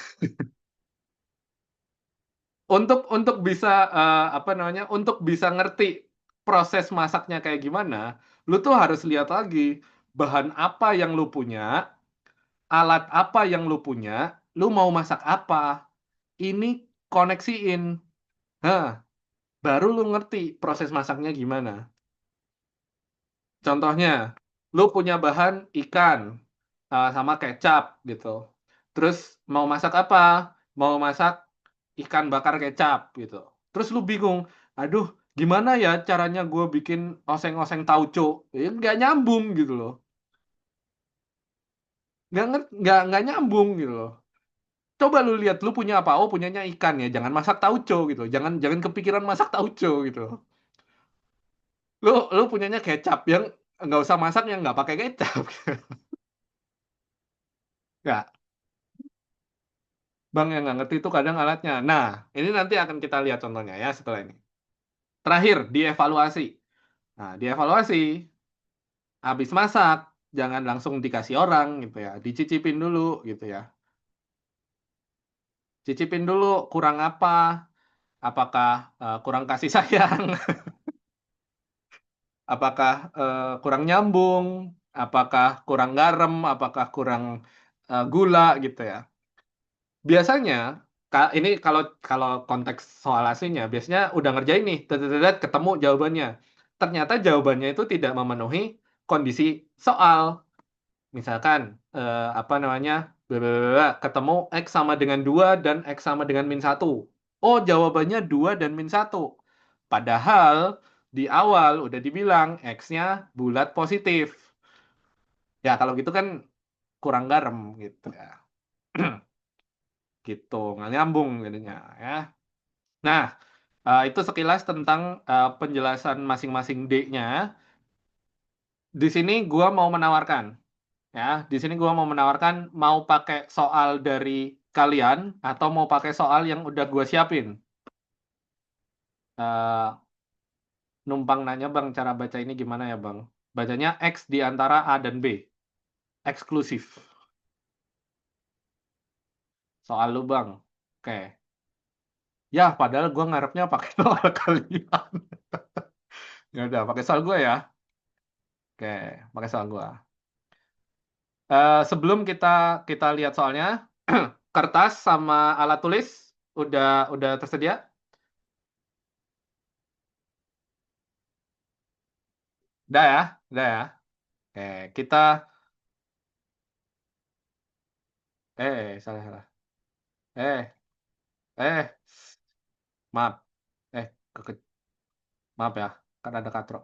untuk bisa apa namanya? Untuk bisa ngerti proses masaknya kayak gimana, lu tuh harus lihat lagi bahan apa yang lu punya, alat apa yang lu punya, lu mau masak apa. Ini koneksiin. Nah, baru lu ngerti proses masaknya gimana. Contohnya, lu punya bahan ikan sama kecap gitu. Terus mau masak apa? Mau masak ikan bakar kecap gitu. Terus lu bingung, aduh gimana ya caranya gue bikin oseng-oseng tauco? Ya nggak nyambung gitu loh. Nggak nyambung gitu loh. Coba lu lihat, lu punya apa? Oh punyanya ikan ya, jangan masak tauco gitu. Jangan jangan kepikiran masak tauco gitu. Lu punyanya kecap yang nggak usah masak yang nggak pakai kecap. Nggak. Bang yang nggak ngerti itu kadang alatnya. Nah, ini nanti akan kita lihat contohnya ya setelah ini. Terakhir, dievaluasi. Nah, dievaluasi, habis masak, jangan langsung dikasih orang gitu ya. Dicicipin dulu gitu ya. Cicipin dulu kurang apa, apakah kurang kasih sayang, apakah kurang nyambung, apakah kurang garam, apakah kurang gula gitu ya. Biasanya ini kalau kalau konteks soal aslinya biasanya udah ngerjain nih, ketemu jawabannya. Ternyata jawabannya itu tidak memenuhi kondisi soal. Misalkan apa namanya? Bla, bla, bla, bla, ketemu X sama dengan 2 dan X sama dengan min satu. Oh, jawabannya 2 dan min satu. Padahal di awal udah dibilang X-nya bulat positif. Ya, kalau gitu kan kurang garam gitu ya. Gitu, nggak nyambung jadinya ya. Nah, itu sekilas tentang penjelasan masing-masing D-nya. Di sini gua mau menawarkan, ya. Di sini gua mau menawarkan mau pakai soal dari kalian atau mau pakai soal yang udah gua siapin. Eh, Numpang nanya Bang, cara baca ini gimana ya Bang? Bacanya X di antara A dan B, eksklusif. Soal lu Bang. Oke. Ya, padahal gua ngarepnya pakai soal kalian. Ya udah, pakai soal gua ya. Oke, pakai soal gua. Sebelum kita kita lihat soalnya, kertas sama alat tulis udah tersedia? Udah ya, udah ya. Oke, kita salah salah. Eh, eh, maaf. Eh, keke- maaf ya, kan ada katro.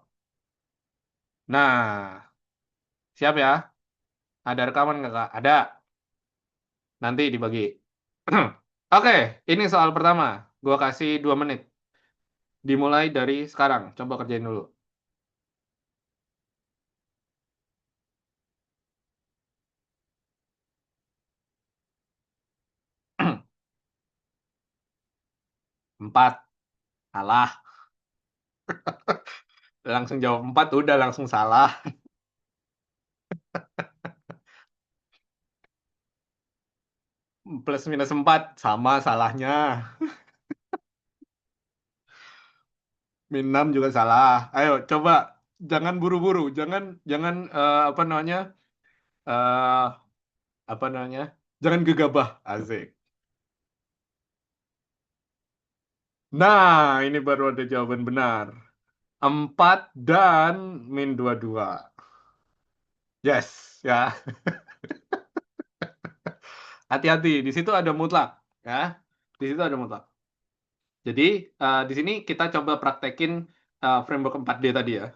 Nah, siap ya? Ada rekaman nggak, Kak? Ada. Nanti dibagi. Oke, ini soal pertama. Gua kasih 2 menit. Dimulai dari sekarang. Coba kerjain dulu. 4. Salah. Langsung jawab 4, udah langsung salah. Plus minus 4, sama salahnya. Min 6 juga salah. Ayo, coba. Jangan buru-buru. Jangan, jangan apa namanya? eh apa namanya? Jangan gegabah. Asik. Nah, ini baru ada jawaban benar. 4 dan min 22. Yes, ya. Hati-hati, di situ ada mutlak, ya. Di situ ada mutlak. Jadi, di sini kita coba praktekin framework 4D tadi ya.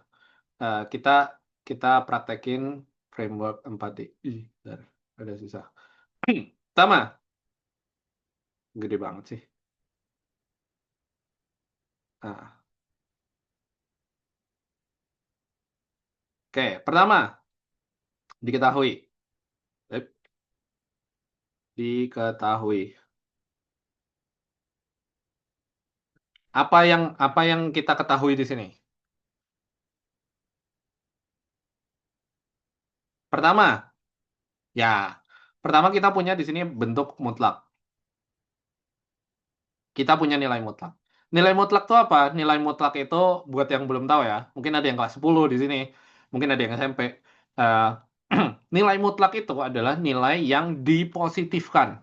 Kita kita praktekin framework 4D. Ih, bentar, ada susah. Pertama, gede banget sih. Nah, oke, pertama, diketahui. Eh, Diketahui. Apa yang kita ketahui di sini? Pertama, ya. Pertama kita punya di sini bentuk mutlak. Kita punya nilai mutlak. Nilai mutlak itu apa? Nilai mutlak itu buat yang belum tahu ya. Mungkin ada yang kelas 10 di sini. Mungkin ada yang SMP. Eh, nilai mutlak itu adalah nilai yang dipositifkan.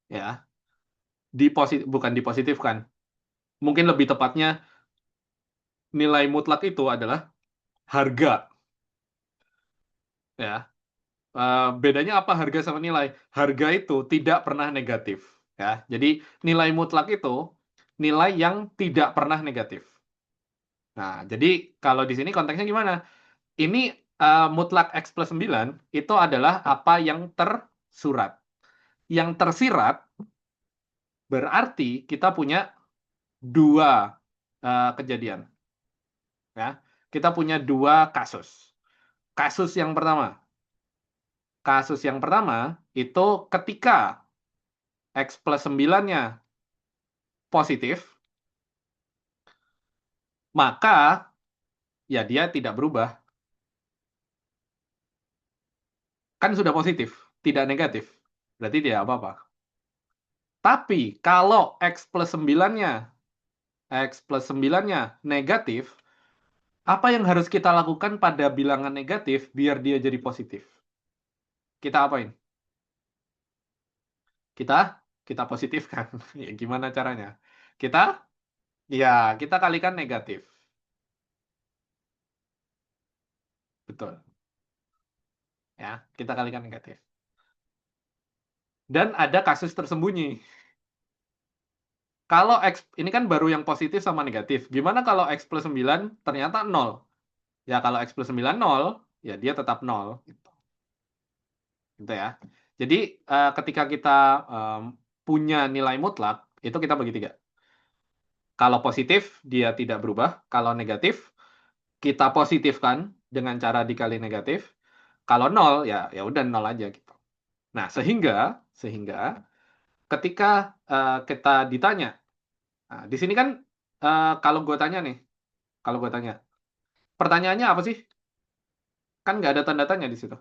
Ya, bukan dipositifkan. Mungkin lebih tepatnya nilai mutlak itu adalah harga. Ya, bedanya apa harga sama nilai? Harga itu tidak pernah negatif. Ya, jadi nilai mutlak itu nilai yang tidak pernah negatif. Nah, jadi kalau di sini konteksnya gimana? Ini mutlak X plus 9 itu adalah apa yang tersurat. Yang tersirat berarti kita punya dua kejadian. Ya. Kita punya dua kasus. Kasus yang pertama. Kasus yang pertama itu ketika X plus 9-nya positif, maka ya dia tidak berubah. Kan sudah positif, tidak negatif. Berarti tidak apa-apa. Tapi kalau X plus 9-nya negatif, apa yang harus kita lakukan pada bilangan negatif biar dia jadi positif? Kita apain? Kita kita positifkan. Ya, gimana caranya? Kita ya kita kalikan negatif. Betul. Ya, kita kalikan negatif. Dan ada kasus tersembunyi. Kalau X ini kan baru yang positif sama negatif. Gimana kalau X plus 9 ternyata nol? Ya kalau X plus 9 nol, ya dia tetap nol. Gitu ya. Jadi ketika kita em, punya nilai mutlak, itu kita bagi tiga. Kalau positif, dia tidak berubah. Kalau negatif, kita positifkan dengan cara dikali negatif. Kalau nol, ya ya udah nol aja gitu. Nah, sehingga ketika kita ditanya, nah, di sini kan kalau gue tanya nih, kalau gue tanya, pertanyaannya apa sih? Kan nggak ada tanda tanya di situ.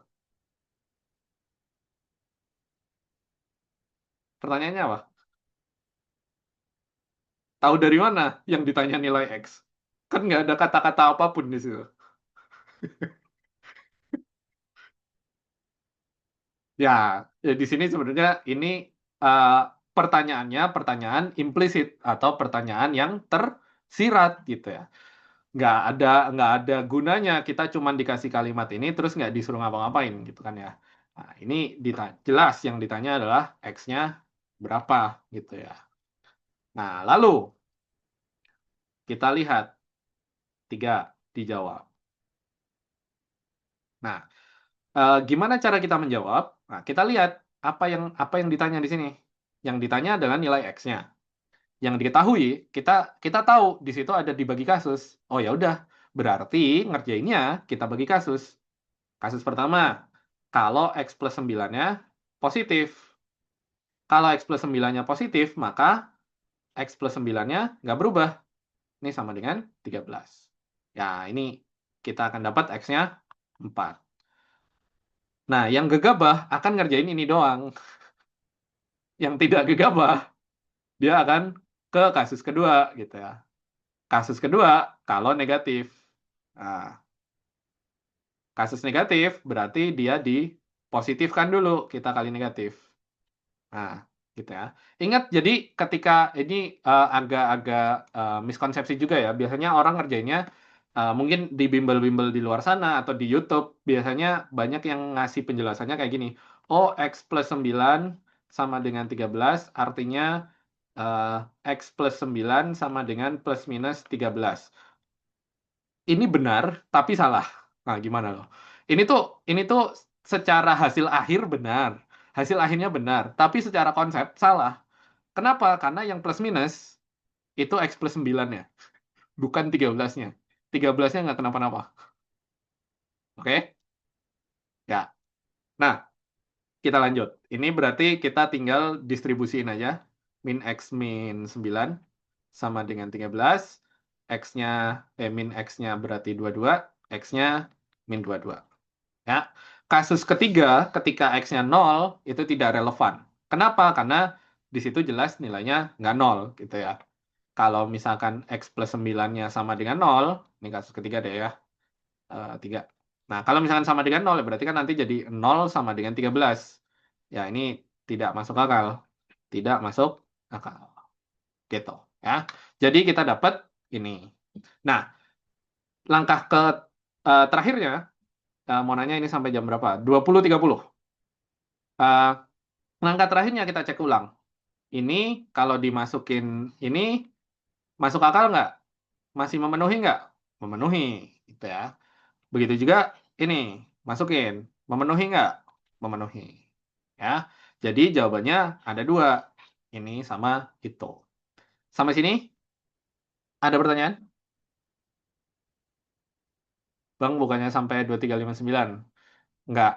Pertanyaannya apa? Tahu dari mana yang ditanya nilai X? Kan nggak ada kata-kata apapun di situ. Ya, di sini sebenarnya ini eh, pertanyaannya pertanyaan implisit atau pertanyaan yang tersirat gitu ya. Nggak ada gunanya kita cuman dikasih kalimat ini terus nggak disuruh ngapa-ngapain gitu kan ya. Nah, ini jelas yang ditanya adalah X-nya berapa gitu ya. Nah, lalu kita lihat tiga dijawab. Nah, gimana cara kita menjawab? Nah, kita lihat apa yang ditanya di sini. Yang ditanya adalah nilai X-nya. Yang diketahui, kita kita tahu di situ ada dibagi kasus. Oh ya udah, berarti ngerjainnya kita bagi kasus. Kasus pertama, kalau X plus 9-nya positif. Kalau X plus 9-nya positif, maka X plus 9-nya nggak berubah. Ini sama dengan 13. Ya, ini kita akan dapat X-nya 4. Nah, yang gegabah akan ngerjain ini doang. Yang tidak gegabah, dia akan ke kasus kedua gitu ya. Kasus kedua, kalau negatif. Nah, kasus negatif berarti dia dipositifkan dulu, kita kali negatif. Nah, gitu ya. Ingat, jadi ketika ini agak-agak miskonsepsi juga ya. Biasanya orang ngerjainnya mungkin di bimbel-bimbel di luar sana atau di YouTube, biasanya banyak yang ngasih penjelasannya kayak gini. Oh, X plus 9 sama dengan 13, artinya eh, X plus 9 sama dengan plus minus 13. Ini benar, tapi salah. Nah, gimana loh? Ini tuh secara hasil akhir benar. Hasil akhirnya benar, tapi secara konsep salah. Kenapa? Karena yang plus minus itu X plus 9-nya, bukan 13-nya. 13-nya nggak kenapa-napa. Oke? Ya. Nah, kita lanjut. Ini berarti kita tinggal distribusiin aja. Min X min 9 sama dengan 13. X-nya, min X-nya berarti 22. X-nya min 22. Ya. Kasus ketiga, ketika X-nya 0, itu tidak relevan. Kenapa? Karena di situ jelas nilainya nggak 0, gitu ya. Kalau misalkan X plus 9-nya sama dengan 0, ini kasus ketiga deh ya, 3. Nah, kalau misalkan sama dengan 0, berarti kan nanti jadi 0 sama dengan 13. Ya, ini tidak masuk akal. Tidak masuk akal. Gitu. Ya. Jadi kita dapat ini. Nah, langkah terakhirnya, mau nanya ini sampai jam berapa? 20.30. Eh, langkah terakhirnya kita cek ulang. Ini kalau dimasukin ini, masuk akal nggak? Masih memenuhi nggak? Memenuhi. Gitu ya. Begitu juga ini, masukin. Memenuhi nggak? Memenuhi. Ya. Jadi jawabannya ada dua. Ini sama itu. Sampai sini, ada pertanyaan? Bang, bukannya sampai 2359? Enggak.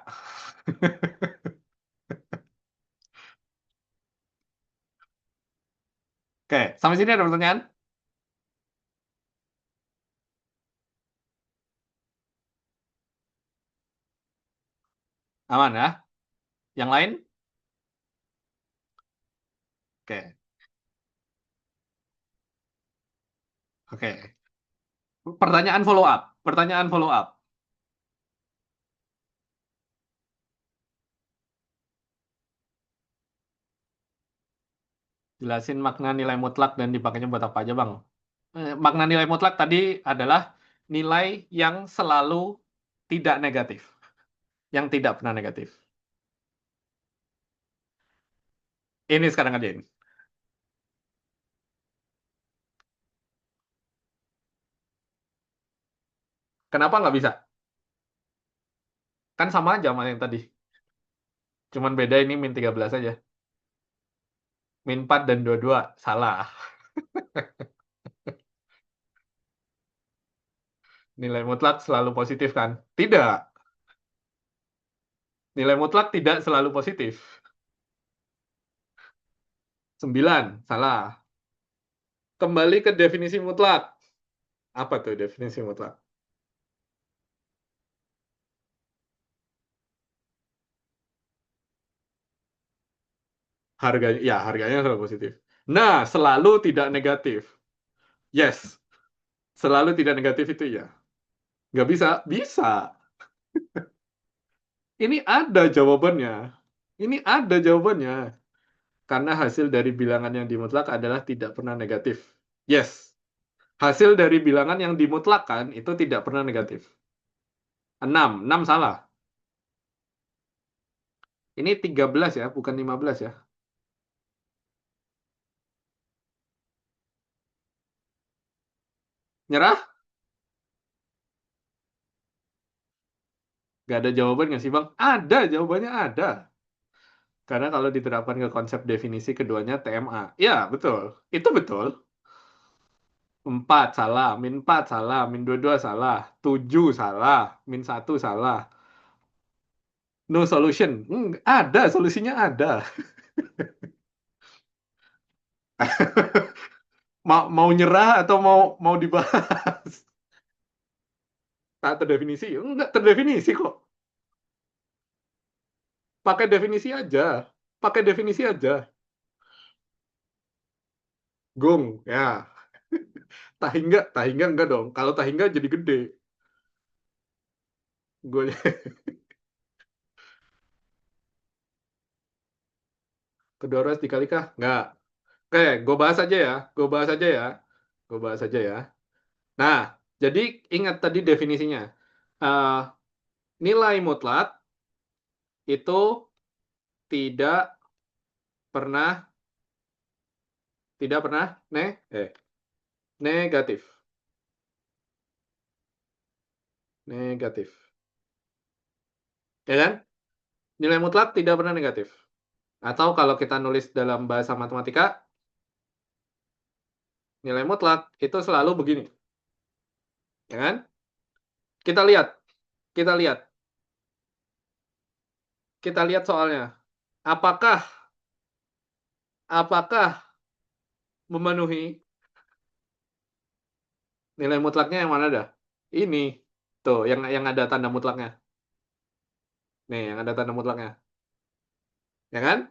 Oke, sampai sini ada pertanyaan? Aman ya? Yang lain? Oke, oke. Pertanyaan follow up. Pertanyaan follow up. Jelasin makna nilai mutlak dan dipakainya buat apa aja, Bang. Makna nilai mutlak tadi adalah nilai yang selalu tidak negatif. Yang tidak pernah negatif. Ini sekarang aja ini. Kenapa nggak bisa? Kan sama aja sama yang tadi. Cuman beda ini min 13 aja. Min 4 dan 22. Salah. Nilai mutlak selalu positif kan? Tidak. Nilai mutlak tidak selalu positif. 9. Salah. Kembali ke definisi mutlak. Apa tuh definisi mutlak? Harganya, ya harganya selalu positif. Nah, selalu tidak negatif. Yes. Selalu tidak negatif itu ya. Nggak bisa? Bisa. Ini ada jawabannya. Ini ada jawabannya. Karena hasil dari bilangan yang dimutlak adalah tidak pernah negatif. Yes. Hasil dari bilangan yang dimutlakan itu tidak pernah negatif. 6 salah. Ini 13 ya, bukan 15 ya. Nyerah? Gak ada jawaban nggak sih Bang? Ada, jawabannya ada. Karena kalau diterapkan ke konsep definisi keduanya TMA. Ya, betul. Itu betul. 4 salah, min 4 salah, min 22 salah, 7 salah, min 1 salah. No solution. Ada, solusinya ada. Mau nyerah atau mau mau dibahas? Tak terdefinisi? Enggak terdefinisi kok. Pakai definisi aja. Pakai definisi aja. Gong, ya. Tahingga enggak dong. Kalau tahingga jadi gede. Gue kedua ras dikali kah? Enggak. Oke, gue bahas aja ya. Gue bahas aja ya. Gue bahas aja ya. Nah, jadi ingat tadi definisinya. Eh, Nilai mutlak itu tidak pernah tidak pernah negatif. Negatif. Ya kan? Nilai mutlak tidak pernah negatif. Atau kalau kita nulis dalam bahasa matematika, nilai mutlak itu selalu begini. Ya kan? Kita lihat, kita lihat, kita lihat soalnya. Apakah apakah memenuhi nilai mutlaknya yang mana dah? Ini. Tuh, yang ada tanda mutlaknya. Nih, yang ada tanda mutlaknya. Ya kan?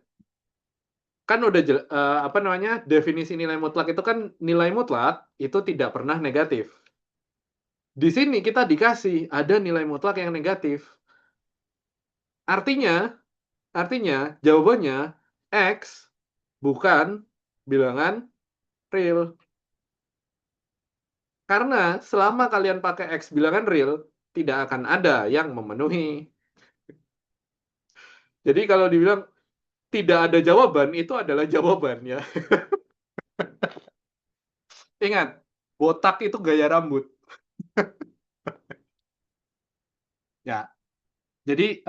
Kan udah apa namanya? Definisi nilai mutlak itu kan nilai mutlak itu tidak pernah negatif. Di sini kita dikasih ada nilai mutlak yang negatif. Artinya, artinya jawabannya X bukan bilangan real. Karena selama kalian pakai X bilangan real, tidak akan ada yang memenuhi. Jadi kalau dibilang tidak ada jawaban, itu adalah jawaban ya. Ingat, botak itu gaya rambut. Ya, jadi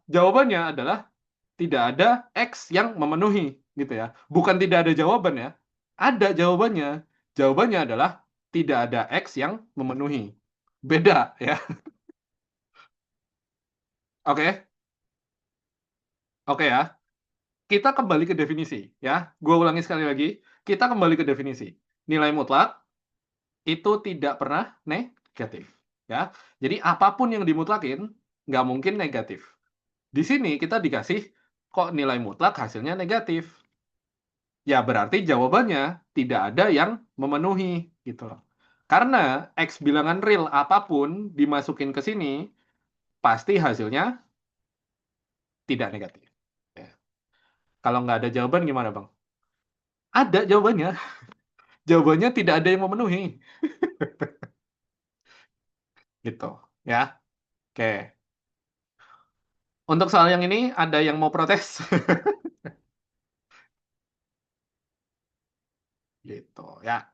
jawabannya adalah tidak ada X yang memenuhi, gitu ya. Bukan tidak ada jawaban ya. Ada jawabannya. Jawabannya adalah tidak ada X yang memenuhi. Beda ya. Oke, oke ya. Kita kembali ke definisi ya. Gue ulangi sekali lagi. Kita kembali ke definisi. Nilai mutlak itu tidak pernah negatif ya. Jadi apapun yang dimutlakin nggak mungkin negatif. Di sini kita dikasih kok nilai mutlak hasilnya negatif. Ya berarti jawabannya tidak ada yang memenuhi gitu loh. Karena X bilangan real apapun dimasukin ke sini pasti hasilnya tidak negatif. Ya. Kalau nggak ada jawaban gimana Bang? Ada jawabannya. Jawabannya tidak ada yang memenuhi. Gitu ya. Oke. Untuk soal yang ini ada yang mau protes? Gitu ya.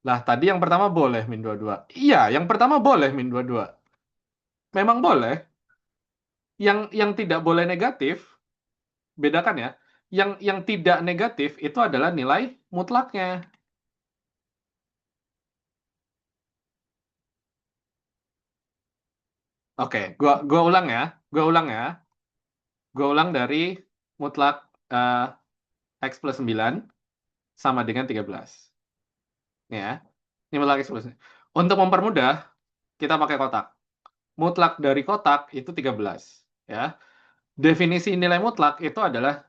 Lah tadi yang pertama boleh min 22. Iya, yang pertama boleh min 22. Memang boleh. Yang tidak boleh negatif, bedakan ya. Yang tidak negatif itu adalah nilai mutlaknya. Oke, gua ulang ya. Gua ulang ya. Gua ulang dari mutlak eh, X plus 9 sama dengan 13. Ini ya. Ini mutlak X plus. Untuk mempermudah, kita pakai kotak. Mutlak dari kotak itu 13. Ya. Definisi nilai mutlak itu adalah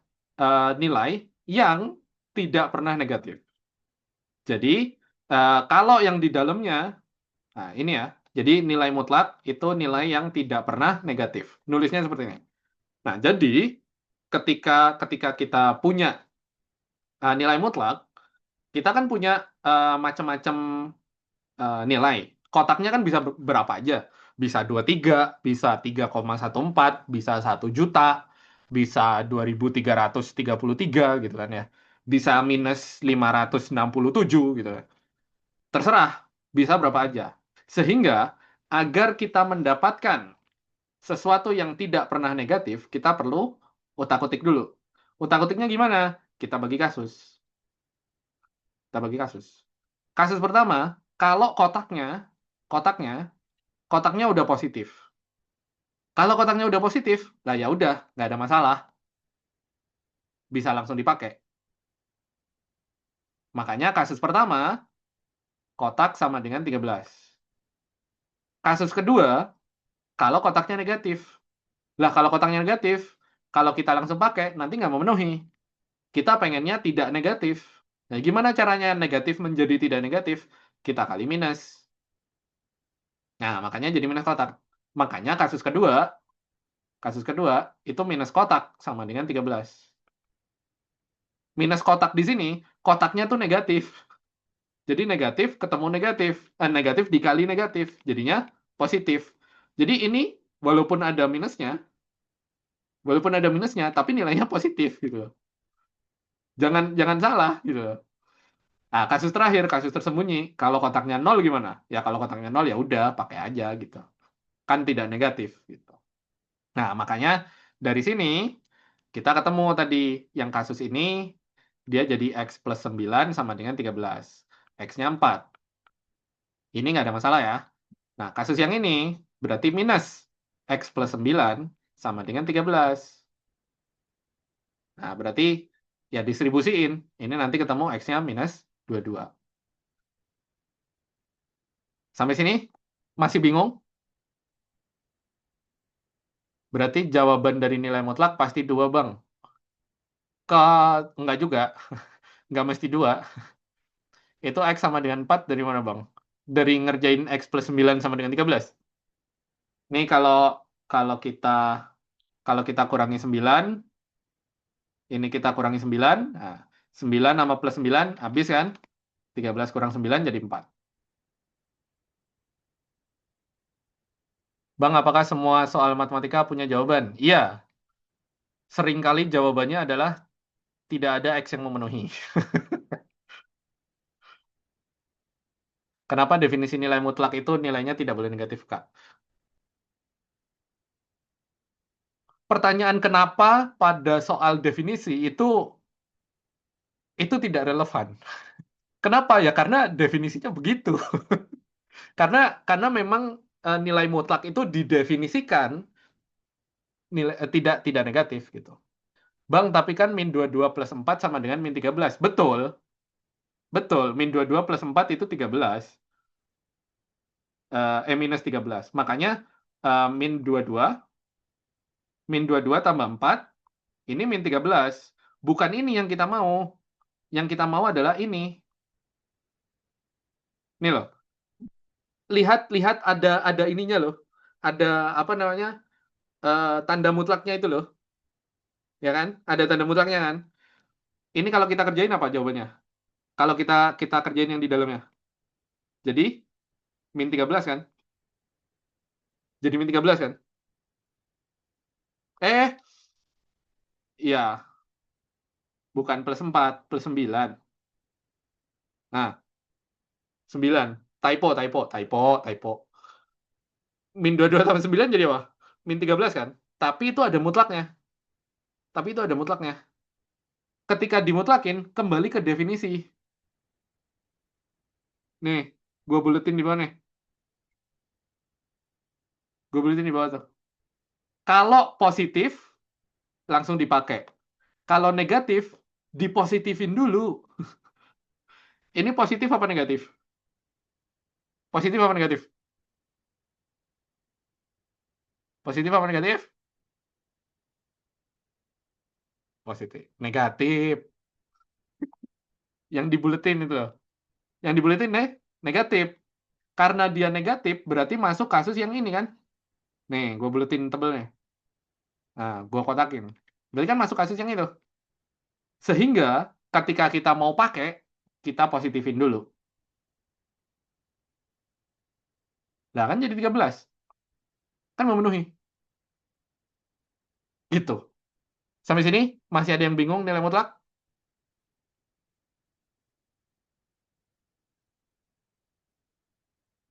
nilai yang tidak pernah negatif. Jadi, kalau yang di dalamnya, nah ini ya, jadi nilai mutlak itu nilai yang tidak pernah negatif. Nulisnya seperti ini. Nah, jadi ketika ketika kita punya nilai mutlak, kita kan punya macam-macam nilai. Kotaknya kan bisa berapa aja. Bisa 23, bisa 3,14, bisa 1 juta, bisa 2.333 gitu kan ya. Bisa minus 567 gitu kan. Terserah, bisa berapa aja. Sehingga agar kita mendapatkan sesuatu yang tidak pernah negatif, kita perlu utak-utik dulu. Utak-utiknya gimana? Kita bagi kasus. Kita bagi kasus. Kasus pertama, kalau kotaknya, kotaknya udah positif. Kalau kotaknya udah positif, lah ya udah, nggak ada masalah, bisa langsung dipakai. Makanya kasus pertama, kotak sama dengan 13. Kasus kedua, kalau kotaknya negatif. Lah kalau kotaknya negatif, kalau kita langsung pakai, nanti nggak memenuhi. Kita pengennya tidak negatif. Nah, gimana caranya negatif menjadi tidak negatif? Kita kali minus. Nah, makanya jadi minus kotak. Makanya kasus kedua itu minus kotak sama dengan 13. Minus kotak di sini, kotaknya tuh negatif. Jadi negatif ketemu negatif. Negatif dikali negatif. Jadinya positif. Jadi ini walaupun ada minusnya, tapi nilainya positif gitu loh. Jangan jangan salah gitu loh. Nah, kasus terakhir, kasus tersembunyi. Kalau kotaknya nol gimana? Ya kalau kotaknya nol ya udah pakai aja gitu. Kan tidak negatif gitu. Nah, makanya dari sini kita ketemu tadi yang kasus ini dia jadi X plus 9 sama dengan 13. X-nya 4. Ini nggak ada masalah ya. Nah, kasus yang ini berarti minus X plus 9 sama dengan 13. Nah, berarti ya distribusiin. Ini nanti ketemu X-nya minus 22. Sampai sini masih bingung? Berarti jawaban dari nilai mutlak pasti 2, Bang. Ke Enggak juga. Nggak mesti 2. Itu X sama dengan 4 dari mana, Bang? Dari ngerjain X plus 9 sama dengan 13. Nih kalau kita kalau kita kurangi 9, ini kita kurangi 9. Nah, 9 sama plus 9 habis kan? 13 kurang 9 jadi 4. Bang, apakah semua soal matematika punya jawaban? Iya. Seringkali jawabannya adalah tidak ada X yang memenuhi. Kenapa definisi nilai mutlak itu nilainya tidak boleh negatif, Kak? Pertanyaan kenapa pada soal definisi itu tidak relevan. Kenapa ya? Karena definisinya begitu. Karena memang nilai mutlak itu didefinisikan tidak negatif gitu. Bang, tapi kan min 22 plus 4 sama dengan min 13. Betul, betul. Min 22 plus 4 itu 13. Minus 13. Makanya min 22, tambah 4, ini min 13. Bukan ini yang kita mau. Yang kita mau adalah ini. Nih loh. Lihat ada ininya loh. Ada apa namanya? Tanda mutlaknya itu loh. Ya kan? Ada tanda mutlaknya kan? Ini kalau kita kerjain apa jawabannya? Kalau kita kita kerjain yang di dalamnya. Jadi min 13 kan? Jadi min 13 kan? Eh, iya, bukan plus 4 plus 9. Nah, 9. Typo, typo, typo, typo. Min 22 tambah 9 jadi apa? Min 13 kan? Tapi itu ada mutlaknya. Tapi itu ada mutlaknya. Ketika dimutlakin, kembali ke definisi. Nih, gue buletin di mana nih? Gue buletin di bawah tuh. Kalau positif, langsung dipakai. Kalau negatif, dipositifin dulu. Ini positif apa negatif? Positif apa negatif? Positif apa negatif? Positif. Negatif. Yang dibuletin itu loh. Yang dibuletin negatif. Karena dia negatif, berarti masuk kasus yang ini kan? Nih, gue buletin tebel nih. Nah, gua kotakin. Berarti kan masuk kasus yang itu. Sehingga ketika kita mau pakai, kita positifin dulu. Nah, kan jadi 13. Kan memenuhi. Gitu. Sampai sini masih ada yang bingung nilai mutlak?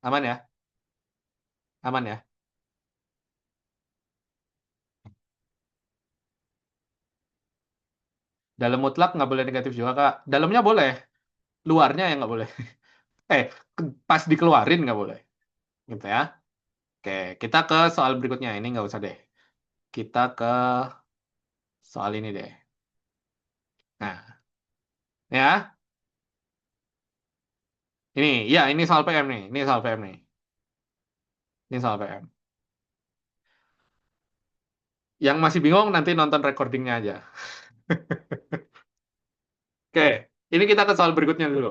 Aman ya? Aman ya? Dalam mutlak nggak boleh negatif juga, Kak. Dalamnya boleh. Luarnya yang nggak boleh. Eh, pas dikeluarin nggak boleh. Gitu ya. Oke, kita ke soal berikutnya. Ini nggak usah deh. Kita ke soal ini deh. Nah, ya. Ini, ya ini soal PM nih. Ini soal PM nih. Ini soal PM. Yang masih bingung nanti nonton recordingnya aja. Oke, ini kita ke soal berikutnya dulu.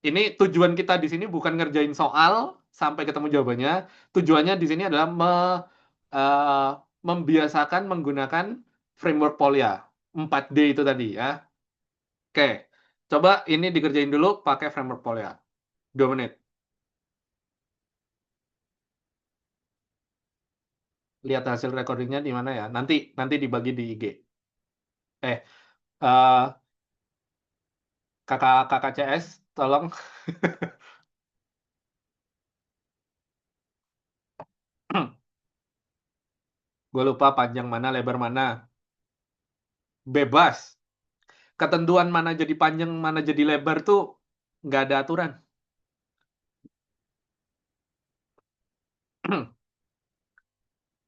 Ini tujuan kita di sini bukan ngerjain soal sampai ketemu jawabannya. Tujuannya di sini adalah eh, membiasakan menggunakan framework Polya 4D itu tadi ya. Oke, coba ini dikerjain dulu pakai framework Polya. 2 menit. Lihat hasil recordingnya di mana ya. Nanti nanti dibagi di IG. Eh, eh, kakak kakak CS, tolong. Gue lupa panjang mana, lebar mana. Bebas. Ketentuan mana jadi panjang, mana jadi lebar tuh nggak ada aturan.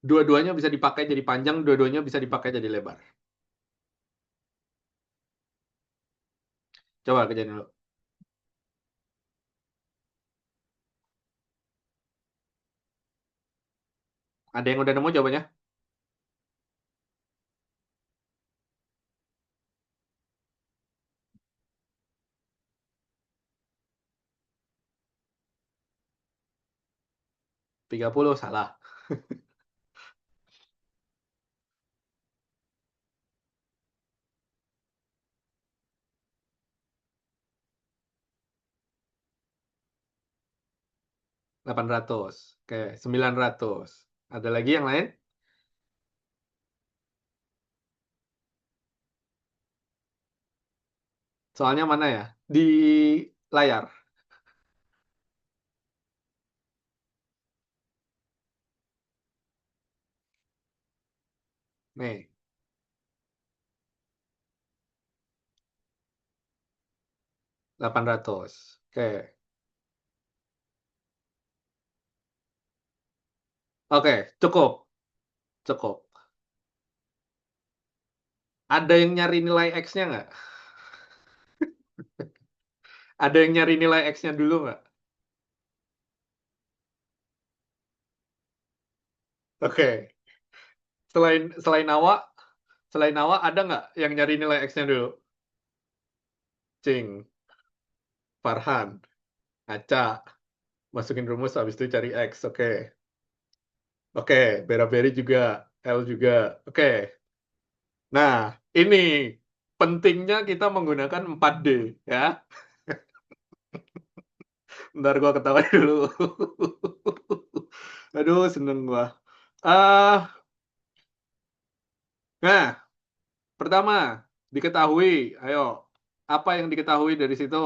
Dua-duanya bisa dipakai jadi panjang, dua-duanya bisa dipakai jadi lebar. Coba kerjain dulu. Ada yang udah nemu jawabannya? 30 salah. 800. Oke, 900. Ada lagi yang lain? Soalnya mana ya? Di layar. Nih, 800. Oke. Oke, cukup. Cukup. Ada yang nyari nilai X-nya nggak? Ada yang nyari nilai X-nya dulu nggak? Oke. Selain selain Awa ada nggak yang nyari nilai X-nya dulu? Cing, Farhan, Aca, masukin rumus habis itu cari X. Oke. Oke, Beraberi juga, L juga. Oke. Nah, ini pentingnya kita menggunakan 4D ya. Ntar gua ketawa dulu. Aduh, seneng gua. Nah, pertama diketahui. Ayo, apa yang diketahui dari situ?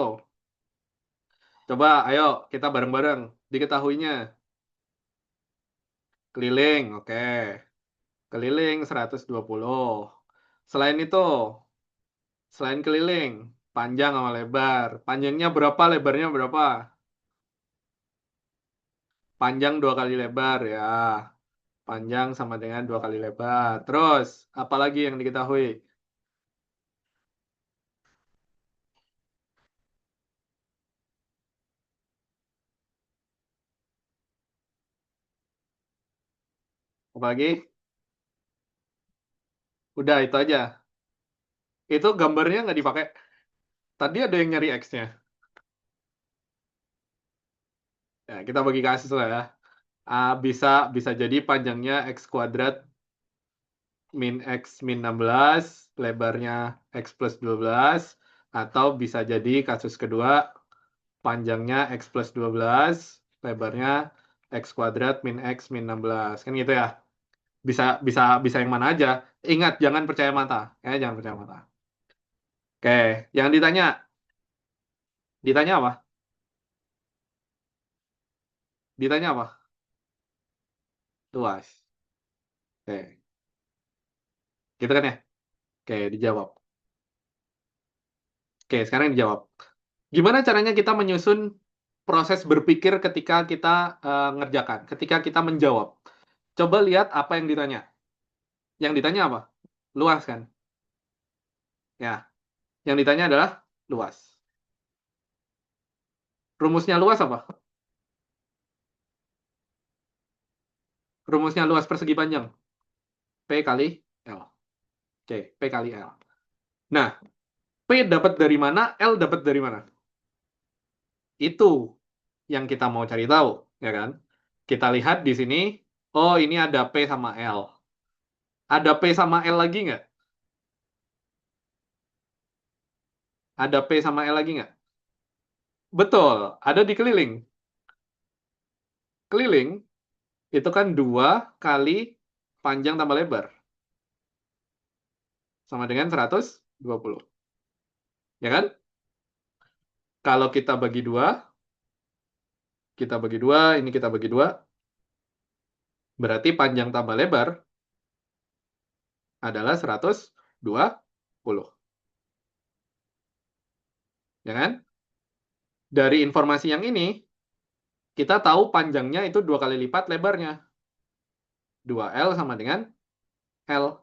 Coba, ayo kita bareng-bareng. Diketahuinya keliling, oke. Keliling 120. Selain itu, selain keliling, panjang sama lebar. Panjangnya berapa, lebarnya berapa? Panjang 2 kali lebar ya. Panjang sama dengan 2 kali lebar. Terus, apa lagi yang diketahui? Apa lagi? Udah, itu aja. Itu gambarnya nggak dipakai. Tadi ada yang nyari X-nya. Ya, kita bagi kasus lah ya. Bisa bisa jadi panjangnya X kuadrat min X min 16, lebarnya X plus 12, atau bisa jadi kasus kedua, panjangnya X plus 12, lebarnya X kuadrat min X min 16. Kan gitu ya. Bisa bisa bisa yang mana aja. Ingat, jangan percaya mata. Ya, jangan percaya mata. Oke, yang ditanya. Ditanya apa? Ditanya apa? Luas. Oke, gitu kan ya? Oke, dijawab. Oke, sekarang dijawab. Gimana caranya kita menyusun proses berpikir ketika kita ngerjakan, ketika kita menjawab? Coba lihat apa yang ditanya. Yang ditanya apa? Luas kan? Ya, yang ditanya adalah luas. Rumusnya luas apa? Rumusnya luas persegi panjang. P kali L. Oke, P kali L. Nah, P dapat dari mana, L dapat dari mana? Itu yang kita mau cari tahu, ya kan? Kita lihat di sini, oh ini ada P sama L. Ada P sama L lagi nggak? Ada P sama L lagi nggak? Betul, ada di keliling. Keliling itu kan 2 kali panjang tambah lebar. Sama dengan 120. Ya kan? Kalau kita bagi 2, ini kita bagi 2, berarti panjang tambah lebar adalah 120. Ya kan? Dari informasi yang ini, kita tahu panjangnya itu 2 kali lipat lebarnya. 2L sama dengan L.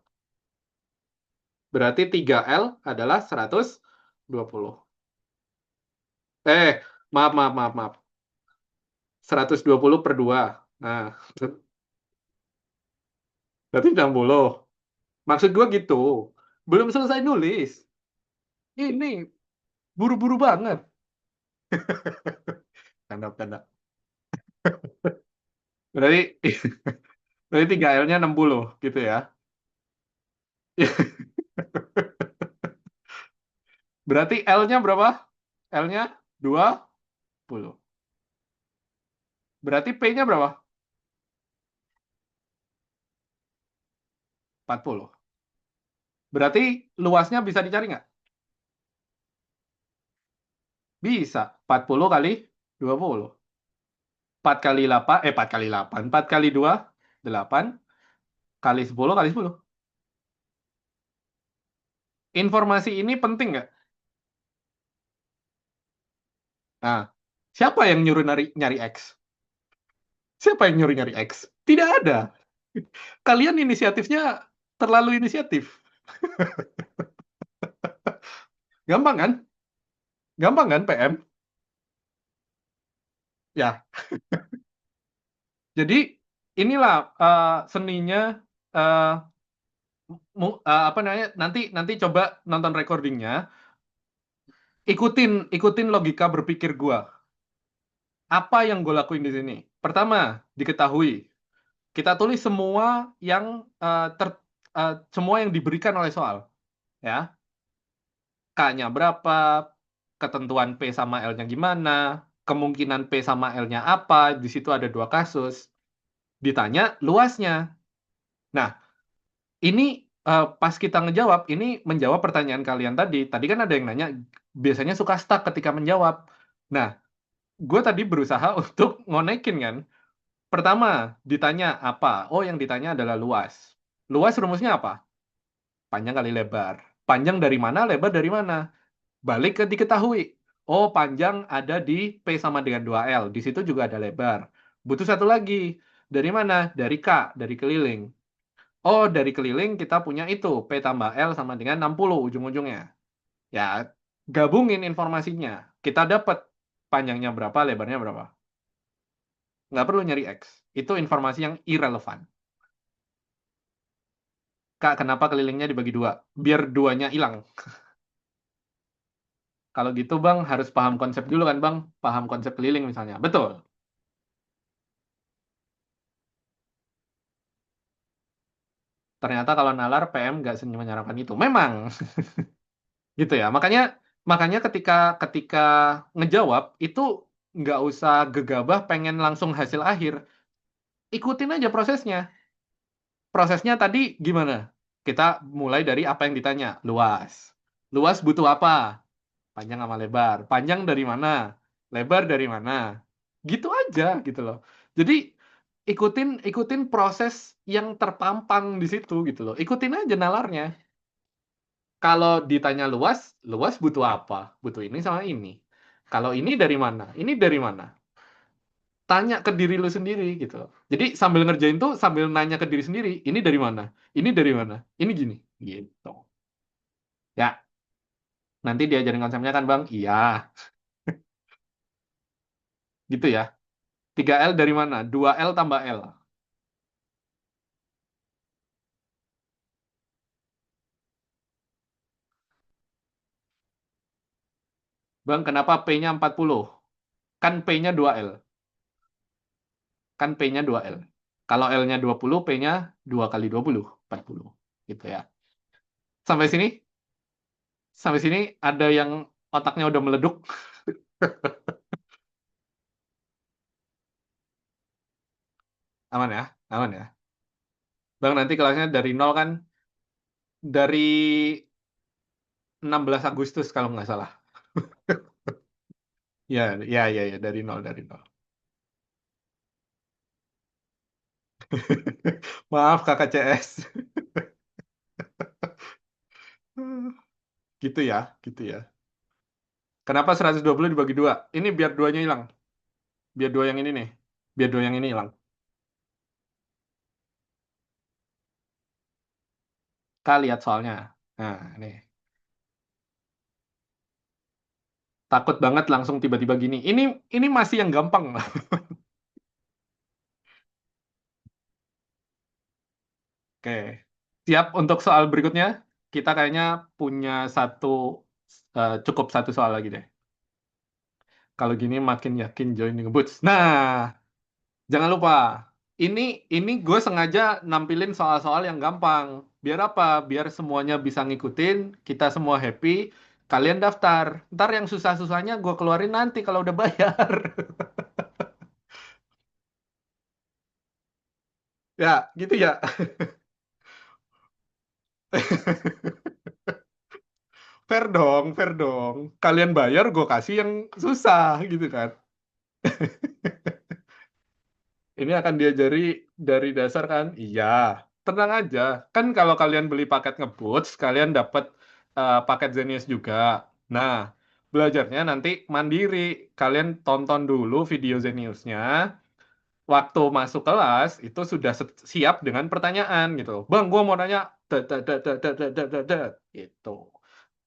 Berarti 3L adalah 120. Maaf, maaf, maaf, maaf. 120 per 2. Nah, berarti 60. Maksud gue gitu. Belum selesai nulis. Ini buru-buru banget. Tanda-tanda. Berarti berarti 3L-nya 60 gitu ya. Berarti L-nya berapa? L-nya 20. Berarti P-nya berapa? 40. Berarti luasnya bisa dicari nggak? Bisa. 40 kali 20. 4 kali 8, 4 kali 8. 4 kali 2, 8. Kali 10 kali 10. Informasi ini penting nggak? Nah, siapa yang nyuruh nyari X? Siapa yang nyuruh nyari X? Tidak ada. Kalian inisiatifnya terlalu inisiatif. Gampang kan? Gampang kan PM? Ya, jadi inilah seninya uh, apa namanya? Nanti nanti coba nonton recordingnya, ikutin logika berpikir gua. Apa yang gue lakuin di sini? Pertama, diketahui kita tulis semua yang semua yang diberikan oleh soal, ya. K-nya berapa, ketentuan P sama L-nya gimana, kemungkinan P sama L-nya apa, di situ ada 2 kasus. Ditanya luasnya. Nah, ini pas kita ngejawab, ini menjawab pertanyaan kalian tadi. Tadi kan ada yang nanya, biasanya suka stuck ketika menjawab. Nah, gue tadi berusaha untuk ngonekin kan. Pertama, ditanya apa? Oh, yang ditanya adalah luas. Luas rumusnya apa? Panjang kali lebar. Panjang dari mana, lebar dari mana? Balik ke diketahui. Oh, panjang ada di P sama dengan 2L. Di situ juga ada lebar. Butuh satu lagi. Dari mana? Dari K, dari keliling. Oh, dari keliling kita punya itu. P tambah L sama dengan 60 ujung-ujungnya. Ya, gabungin informasinya. Kita dapat panjangnya berapa, lebarnya berapa. Nggak perlu nyari X. Itu informasi yang irrelevan. Kak, kenapa kelilingnya dibagi 2? Biar duanya hilang. Kalau gitu, Bang, harus paham konsep dulu kan, Bang? Paham konsep keliling misalnya. Betul. Ternyata kalau nalar PM nggak menyarankan itu. Memang gitu ya. Makanya makanya ketika ketika ngejawab itu nggak usah gegabah pengen langsung hasil akhir. Ikutin aja prosesnya. Prosesnya tadi gimana? Kita mulai dari apa yang ditanya. Luas. Luas butuh apa? Panjang sama lebar. Panjang dari mana? Lebar dari mana? Gitu aja gitu loh. Jadi ikutin ikutin proses yang terpampang di situ gitu loh. Ikutin aja nalarnya. Kalau ditanya luas, luas butuh apa? Butuh ini sama ini. Kalau ini dari mana? Ini dari mana? Tanya ke diri lu sendiri gitu loh. Jadi sambil ngerjain tuh sambil nanya ke diri sendiri, ini dari mana? Ini dari mana? Ini gini, gitu. Ya, nanti diajarin konsepnya kan Bang? Iya, gitu ya. 3L dari mana? 2L tambah L. Bang, kenapa P-nya 40? Kan P-nya 2L. Kan P-nya 2L. Kalau L-nya 20, P-nya 2 kali 20, 40. Gitu ya. Sampai sini? Sampai sini ada yang otaknya udah meleduk. Aman ya? Aman ya? Bang, nanti kelasnya dari nol kan? Dari 16 Agustus kalau nggak salah. Ya, ya, ya, ya, dari nol, dari nol. Maaf kakak CS. Gitu ya, gitu ya. Kenapa 120 dibagi dua? Ini biar duanya hilang. Biar dua yang ini nih. Biar dua yang ini hilang. Kak lihat soalnya. Nah, nih. Takut banget langsung tiba-tiba gini. Ini masih yang gampang. Oke. Siap untuk soal berikutnya? Kita kayaknya punya cukup satu soal lagi deh. Kalau gini makin yakin join the Boots. Nah, jangan lupa. Ini ini gue sengaja nampilin soal-soal yang gampang. Biar apa? Biar semuanya bisa ngikutin, kita semua happy, kalian daftar. Ntar yang susah-susahnya gue keluarin nanti kalau udah bayar. Ya, gitu ya. Fair dong, fair dong. Kalian bayar, gue kasih yang susah gitu kan. Ini akan diajari dari dasar kan? Iya, tenang aja. Kan kalau kalian beli paket ngeboots, kalian dapat paket Zenius juga. Nah, belajarnya nanti mandiri. Kalian tonton dulu video Zeniusnya. Waktu masuk kelas itu sudah siap dengan pertanyaan gitu. Bang, gua mau nanya, gitu.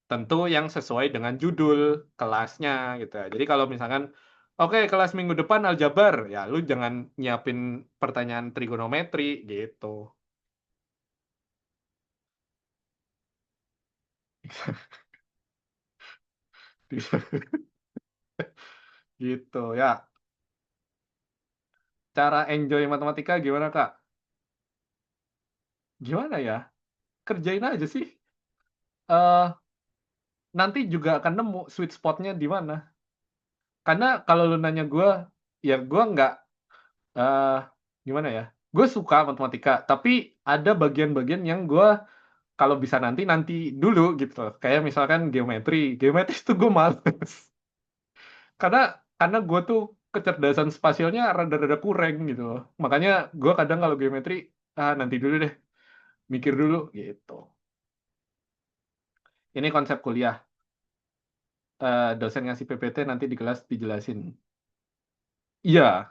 Tentu yang sesuai dengan judul kelasnya gitu ya. Jadi kalau misalkan oke, kelas minggu depan aljabar, ya lu jangan nyiapin pertanyaan trigonometri gitu. Gitu ya. Cara enjoy matematika gimana, Kak? Gimana ya? Kerjain aja sih. eh Nanti juga akan nemu sweet spotnya di mana. Karena kalau lu nanya gue, ya gue nggak eh gimana ya? Gue suka matematika, tapi ada bagian-bagian yang gue kalau bisa nanti nanti dulu gitu loh. Kayak misalkan geometri, geometri itu gue males karena gue tuh kecerdasan spasialnya rada-rada kurang gitu loh. Makanya gue kadang kalau geometri nanti dulu deh, mikir dulu gitu. Ini konsep kuliah. Dosen ngasih PPT nanti di kelas dijelasin. Iya,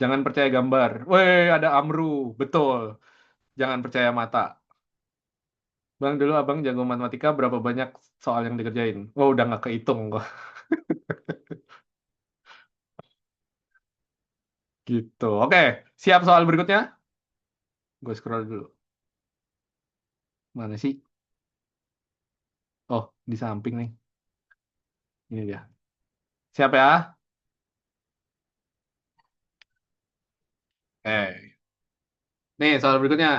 jangan percaya gambar. Weh, ada Amru, betul. Jangan percaya mata. Bang, dulu abang jago matematika, berapa banyak soal yang dikerjain? Oh, udah nggak kehitung kok. Gitu. Oke, siap soal berikutnya? Gue scroll dulu. Mana sih? Oh, di samping nih. Ini dia. Siap ya? Eh, nih soal berikutnya.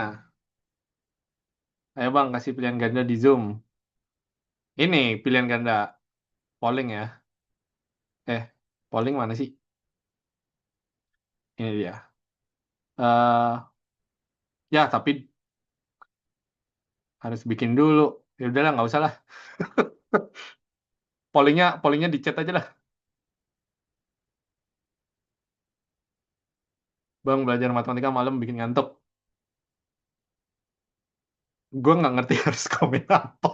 Ayo bang, kasih pilihan ganda di Zoom. Ini pilihan ganda polling ya. Polling mana sih? Ini dia. Ya, tapi harus bikin dulu. Ya udahlah, nggak usah lah. Pollingnya di chat aja lah. Bang, belajar matematika malam bikin ngantuk. Gue nggak ngerti harus komen apa.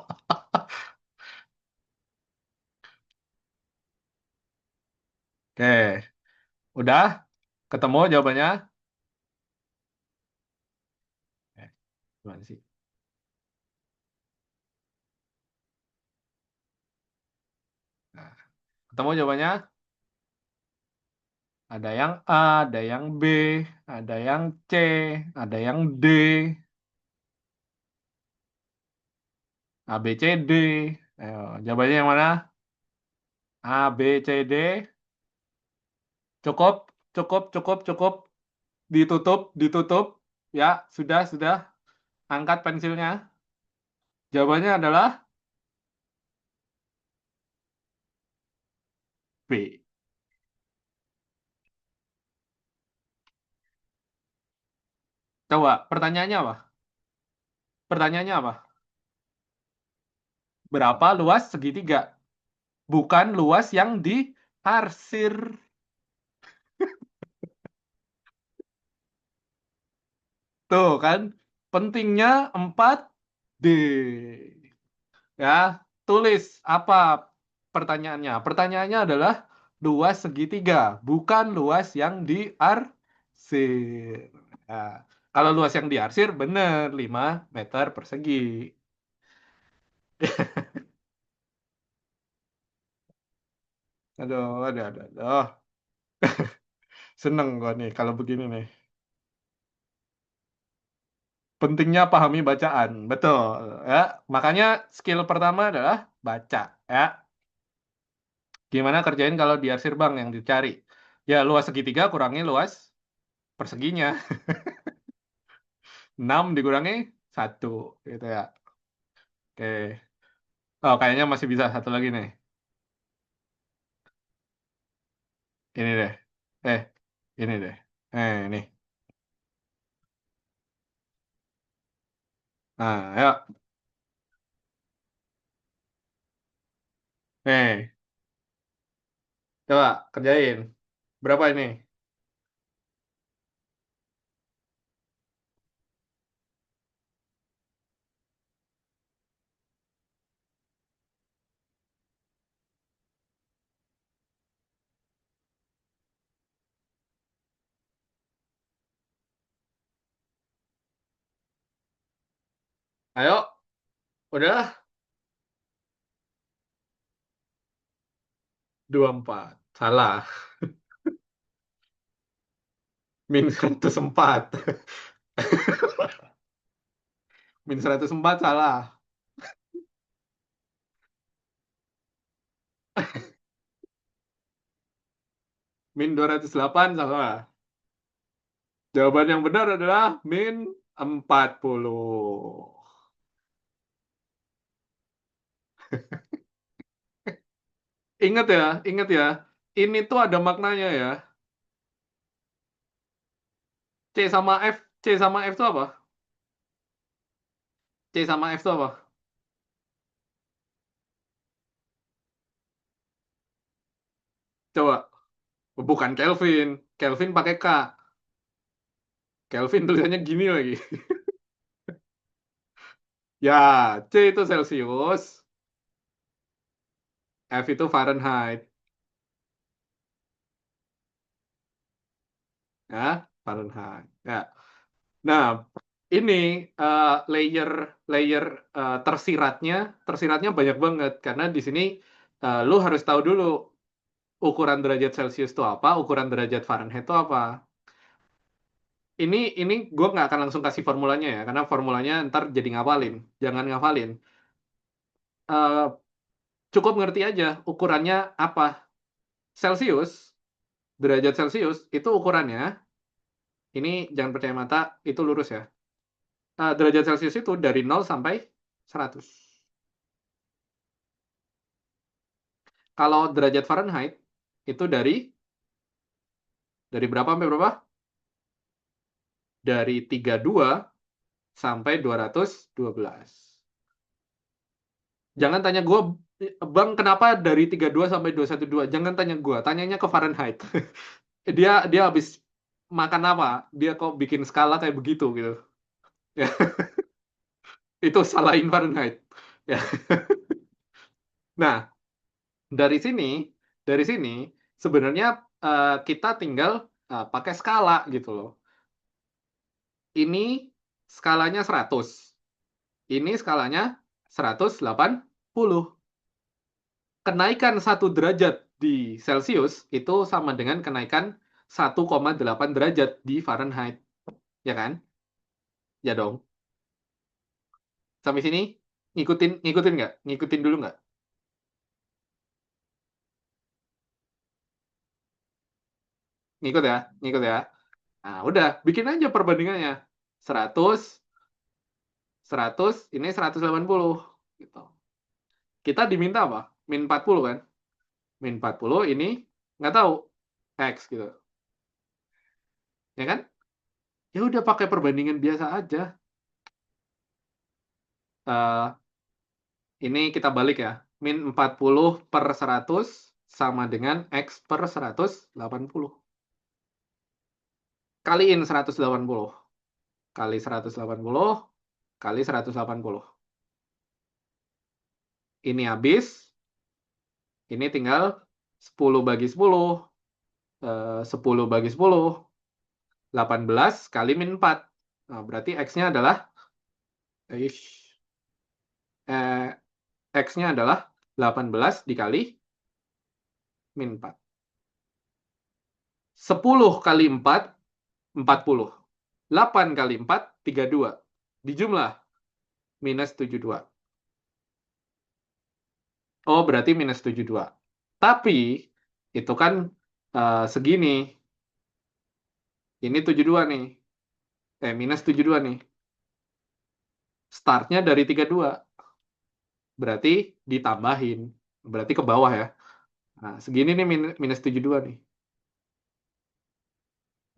Oke, udah ketemu jawabannya. Gimana sih? Nah, ketemu jawabannya. Ada yang A, ada yang B, ada yang C, ada yang D, A, B, C, D. Ayo, jawabannya yang mana? A, B, C, D. Cukup, cukup, cukup, cukup. Ditutup, ditutup. Ya, sudah. Angkat pensilnya. Jawabannya adalah B. Coba, pertanyaannya apa? Pertanyaannya apa? Berapa luas segitiga? Bukan luas yang diarsir. Tuh kan, pentingnya 4D. Ya, tulis apa pertanyaannya? Pertanyaannya adalah luas segitiga, bukan luas yang diarsir. Nah, kalau luas yang diarsir bener 5 meter persegi. Aduh. Seneng gua nih kalau begini nih. Pentingnya pahami bacaan, betul ya. Makanya skill pertama adalah baca ya. Gimana kerjain kalau diarsir bang yang dicari? Ya luas segitiga kurangi luas perseginya. 6 dikurangi 1 gitu ya. Oke. Oh, kayaknya masih bisa satu lagi nih. Ini deh. Eh, ini deh. Ini. Nah, ayo. Nih, coba kerjain. Berapa ini? Ayo, udah 24. Salah. -104. -104 salah. -208 salah. Jawaban yang benar adalah -40. Ingat ya. Ini tuh ada maknanya ya. C sama F, C sama F itu apa? C sama F itu apa? Coba. Bukan Kelvin. Kelvin pakai K. Kelvin tulisannya gini lagi. Ya, C itu Celcius, F itu Fahrenheit. Ya, Fahrenheit. Ya. Nah, ini eh, layer layer tersiratnya banyak banget karena di sini lu harus tahu dulu ukuran derajat Celcius itu apa, ukuran derajat Fahrenheit itu apa. Ini gue nggak akan langsung kasih formulanya ya, karena formulanya ntar jadi ngapalin. Jangan ngapalin. Eh, Cukup ngerti aja ukurannya apa. Celcius, derajat Celcius itu ukurannya. Ini jangan percaya mata, itu lurus ya. derajat Celcius itu dari 0 sampai 100. Kalau derajat Fahrenheit itu dari berapa sampai berapa? Dari 32 sampai 212. Jangan tanya gue, Bang, kenapa dari 32 sampai 212? Jangan tanya gue, tanyanya ke Fahrenheit. Dia habis makan apa? Dia kok bikin skala kayak begitu gitu. Ya, itu salahin Fahrenheit. Ya. Nah, dari sini, dari sini sebenarnya kita tinggal pakai skala gitu loh. Ini skalanya 100. Ini skalanya 180. Kenaikan 1 derajat di Celcius itu sama dengan kenaikan 1,8 derajat di Fahrenheit. Ya kan? Ya dong. Sampai sini ngikutin ngikutin nggak? Ngikutin dulu nggak? Ngikut ya, ngikut ya. Nah, udah, bikin aja perbandingannya. 100, 100, ini 180 gitu. Kita diminta apa? Min 40 kan? Min 40 ini nggak tahu X gitu. Ya kan? Ya udah pakai perbandingan biasa aja. Eh, ini kita balik ya. Min 40 per 100 sama dengan X per 180. Kaliin 180. Kali 180 kali 180. Ini habis. Ini tinggal 10 bagi 10. 10 bagi 10. 18 kali min 4. Nah, berarti X-nya adalah eh, X-nya adalah 18 dikali min 4. 10 kali 4, 40. 8 kali 4, 32. Dijumlah, minus 72. Oh, berarti minus 72. Tapi, itu kan segini. Ini 72 nih. Minus 72 nih. Startnya dari 32. Berarti ditambahin. Berarti ke bawah ya. Nah, segini nih minus 72 nih.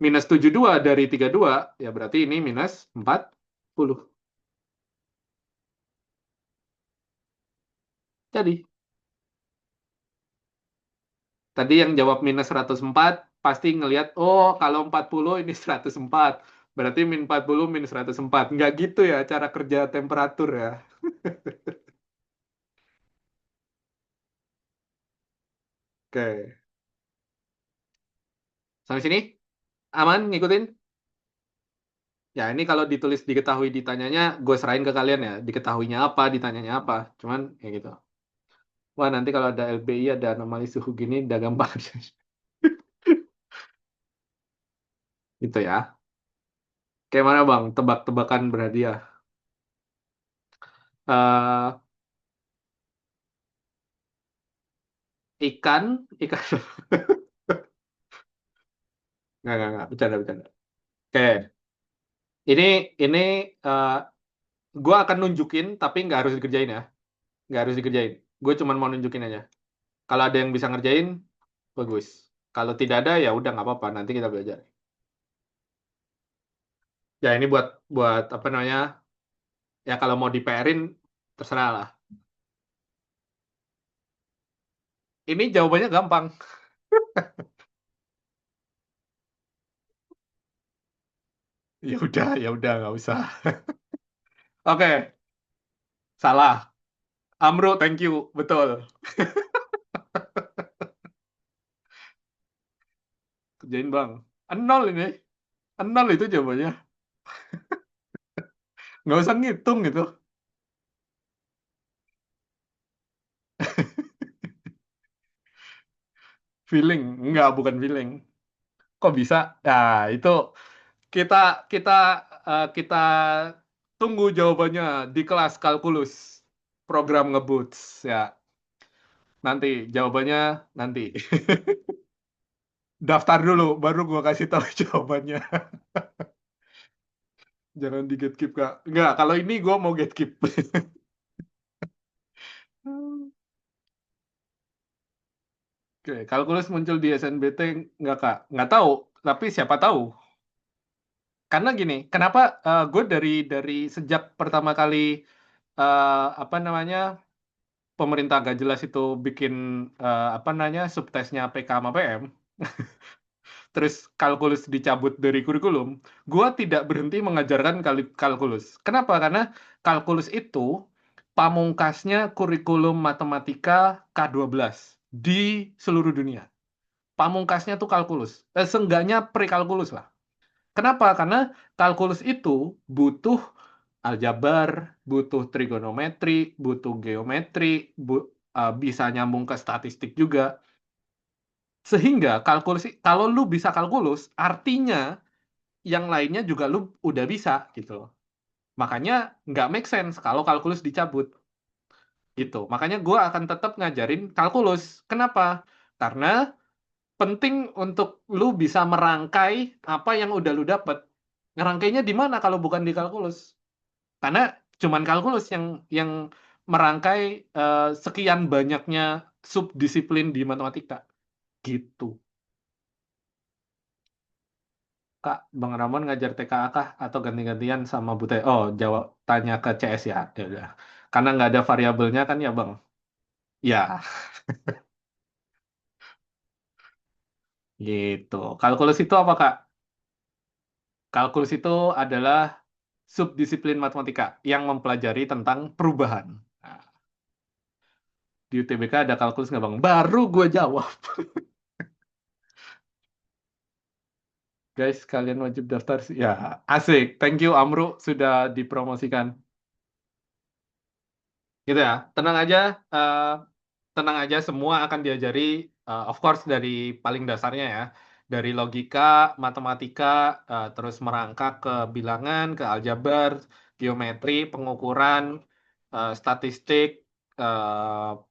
Minus 72 dari 32, ya berarti ini minus 40. Jadi, tadi yang jawab minus 104, pasti ngelihat, oh kalau 40 ini 104. Berarti min 40 minus 104. Nggak gitu ya cara kerja temperatur ya. Oke. Sampai sini? Aman ngikutin? Ya ini kalau ditulis diketahui ditanyanya, gue serahin ke kalian ya. Diketahuinya apa, ditanyanya apa. Cuman ya gitu. Wah nanti kalau ada LBI, ada anomali suhu gini, udah gampang. Gitu ya. Kayak mana Bang? Tebak-tebakan berhadiah. Eh ikan. Nggak. Bercanda. Oke, ini uh, gue akan nunjukin, tapi nggak harus dikerjain ya. Nggak harus dikerjain. Gue cuma mau nunjukin aja. Kalau ada yang bisa ngerjain, bagus. Kalau tidak ada, ya udah nggak apa-apa. Nanti kita belajar. Ya ini buat buat apa namanya? Ya kalau mau di PR-in, terserah lah. Ini jawabannya gampang. Ya udah nggak usah. Oke, salah. Amro, thank you. Betul. Kerjain bang. Nol ini. Nol itu jawabannya. Nggak usah ngitung gitu. Feeling. Enggak, bukan feeling. Kok bisa? Nah, itu kita kita kita tunggu jawabannya di kelas kalkulus program ngeboots ya. Nanti jawabannya nanti. Daftar dulu baru gua kasih tahu jawabannya. Jangan di gatekeep Kak. Enggak, kalau ini gue mau gatekeep. Oke, kalkulus muncul di SNBT nggak Kak? Nggak tahu, tapi siapa tahu. Karena gini, kenapa gue dari sejak pertama kali apa namanya pemerintah gak jelas itu bikin apa namanya subtesnya PK sama PM, terus kalkulus dicabut dari kurikulum, gue tidak berhenti mengajarkan kalkulus. Kenapa? Karena kalkulus itu pamungkasnya kurikulum matematika K12 di seluruh dunia. Pamungkasnya tuh kalkulus. Seenggaknya prekalkulus lah. Kenapa? Karena kalkulus itu butuh aljabar, butuh trigonometri, butuh geometri, bisa nyambung ke statistik juga. Sehingga kalkulus, kalau lu bisa kalkulus, artinya yang lainnya juga lu udah bisa gitu loh. Makanya nggak make sense kalau kalkulus dicabut gitu. Makanya gue akan tetap ngajarin kalkulus. Kenapa? Karena penting untuk lu bisa merangkai apa yang udah lu dapet. Ngerangkainya di mana kalau bukan di kalkulus? Karena cuman kalkulus yang merangkai sekian banyaknya subdisiplin di matematika gitu. Kak, Bang Ramon ngajar TKA kah atau ganti-gantian sama Bute? Oh, jawab tanya ke CS ya. Ya udah. Karena nggak ada variabelnya kan ya, Bang? Ya, gitu. Kalkulus itu apa, Kak? Kalkulus itu adalah subdisiplin matematika yang mempelajari tentang perubahan. Nah, di UTBK ada kalkulus nggak, Bang? Baru gue jawab. Guys, kalian wajib daftar sih. Ya, asik. Thank you, Amru, sudah dipromosikan. Gitu ya. Eh, tenang aja. Semua akan diajari, of course, dari paling dasarnya ya. Dari logika, matematika, terus merangkak ke bilangan, ke aljabar, geometri, pengukuran, statistik,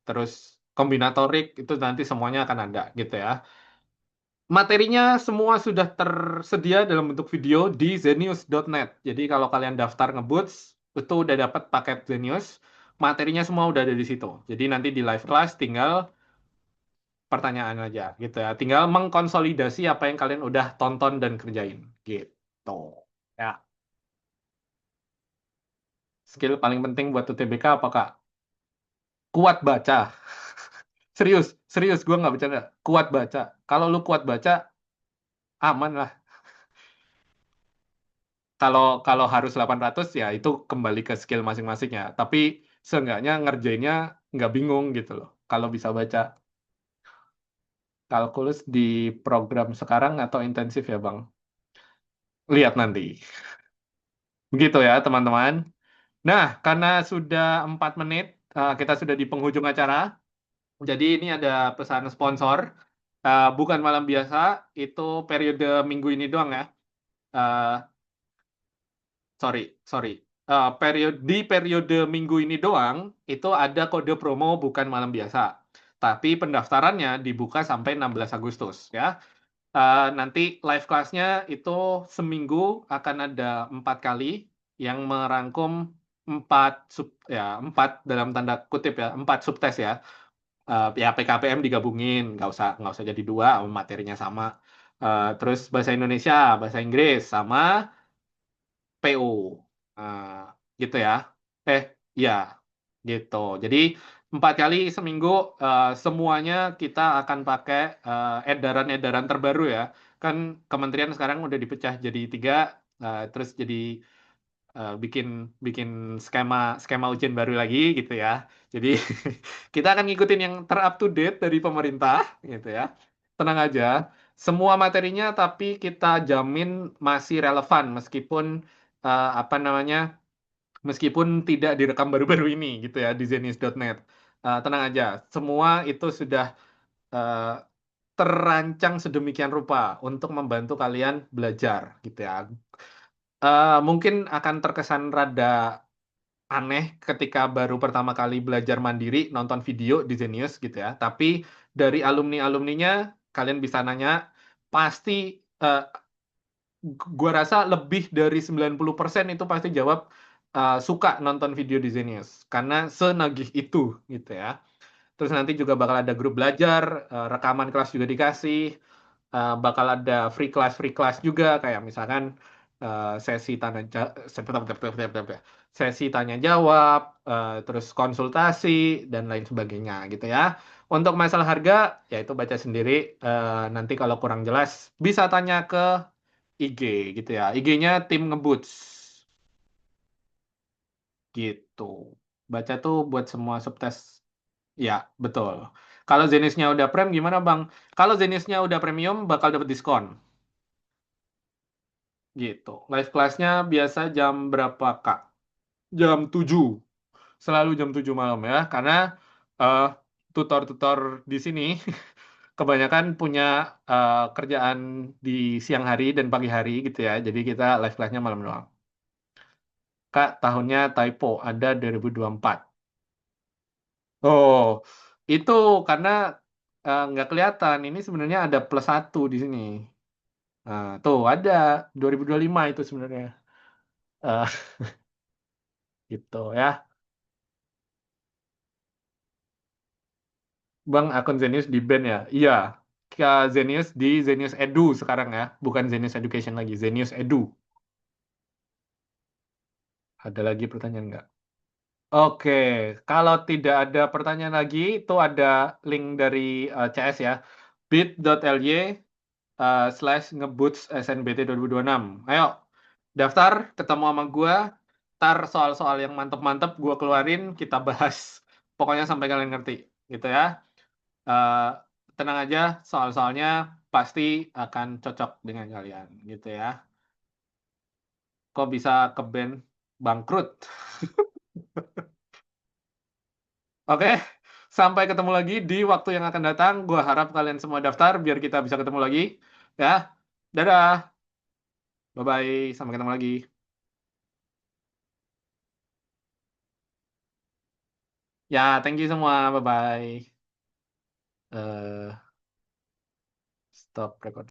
terus kombinatorik, itu nanti semuanya akan ada gitu ya. Materinya semua sudah tersedia dalam bentuk video di zenius.net. Jadi kalau kalian daftar ngeboots, itu udah dapat paket Zenius. Materinya semua udah ada di situ. Jadi nanti di live class tinggal pertanyaan aja gitu ya. Tinggal mengkonsolidasi apa yang kalian udah tonton dan kerjain gitu. Ya, skill paling penting buat UTBK apa Kak? Kuat baca. Serius, serius gue nggak bercanda. Kuat baca. Kalau lu kuat baca, aman lah. Kalau kalau harus 800 ya itu kembali ke skill masing-masing ya. Tapi seenggaknya ngerjainnya nggak bingung gitu loh. Kalau bisa baca kalkulus di program sekarang atau intensif ya Bang? Lihat nanti. Begitu ya teman-teman. Nah, karena sudah 4 menit, kita sudah di penghujung acara. Jadi ini ada pesan sponsor. Bukan malam biasa, itu periode minggu ini doang ya. Eh, sorry, sorry. Di periode minggu ini doang, itu ada kode promo bukan malam biasa. Tapi pendaftarannya dibuka sampai 16 Agustus ya. Nanti live kelasnya itu seminggu akan ada 4 kali yang merangkum empat dalam tanda kutip ya, 4 subtes ya. Ya PKPM digabungin, nggak usah jadi dua, materinya sama. Terus bahasa Indonesia, bahasa Inggris sama PO. Eh, gitu ya. Eh, ya, gitu. Jadi 4 kali seminggu, semuanya kita akan pakai edaran-edaran terbaru ya. Kan kementerian sekarang udah dipecah jadi 3, terus jadi bikin bikin skema skema ujian baru lagi gitu ya. Jadi kita akan ngikutin yang ter-up to date dari pemerintah gitu ya. Tenang aja, semua materinya tapi kita jamin masih relevan meskipun apa namanya? Meskipun tidak direkam baru-baru ini gitu ya di zenius.net. Tenang aja, semua itu sudah eh, terancang sedemikian rupa untuk membantu kalian belajar gitu ya. Mungkin akan terkesan rada aneh ketika baru pertama kali belajar mandiri nonton video di Zenius gitu ya. Tapi dari alumni-alumninya kalian bisa nanya, pasti eh, gua rasa lebih dari 90% itu pasti jawab suka nonton video di Zenius karena senagih itu gitu ya. Terus nanti juga bakal ada grup belajar, rekaman kelas juga dikasih, bakal ada free class juga kayak misalkan sesi sesi tanya jawab, terus konsultasi dan lain sebagainya gitu ya. Untuk masalah harga, ya itu baca sendiri. Nanti kalau kurang jelas bisa tanya ke IG gitu ya. IG-nya tim ngeboots gitu. Baca tuh buat semua subtest. Ya, betul. Kalau jenisnya udah prem gimana, Bang? Kalau jenisnya udah premium bakal dapat diskon gitu. Live kelasnya biasa jam berapa, Kak? Jam 7. Selalu jam 7 malam ya, karena eh, tutor-tutor di sini kebanyakan punya kerjaan di siang hari dan pagi hari gitu ya. Jadi kita live kelasnya malam doang. Kak, tahunnya typo, ada 2024. Oh, itu karena nggak kelihatan. Ini sebenarnya ada +1 di sini. Nah, tuh ada 2025 itu sebenarnya. Eh, gitu ya. Bang, akun Zenius di ban ya? Iya. Ke Zenius di Zenius Edu sekarang ya. Bukan Zenius Education lagi. Zenius Edu. Ada lagi pertanyaan nggak? Oke, kalau tidak ada pertanyaan lagi, itu ada link dari CS ya. bit.ly /ngeboots SNBT 2026. Ayo, daftar, ketemu sama gua. Ntar soal-soal yang mantep-mantep gua keluarin, kita bahas. Pokoknya sampai kalian ngerti, gitu ya. Eh, tenang aja, soal-soalnya pasti akan cocok dengan kalian, gitu ya. Kok bisa ke band bangkrut? Oke, sampai ketemu lagi di waktu yang akan datang. Gua harap kalian semua daftar biar kita bisa ketemu lagi. Ya, dadah, bye-bye, sampai ketemu lagi. Ya, thank you semua, bye-bye. Eh, stop record.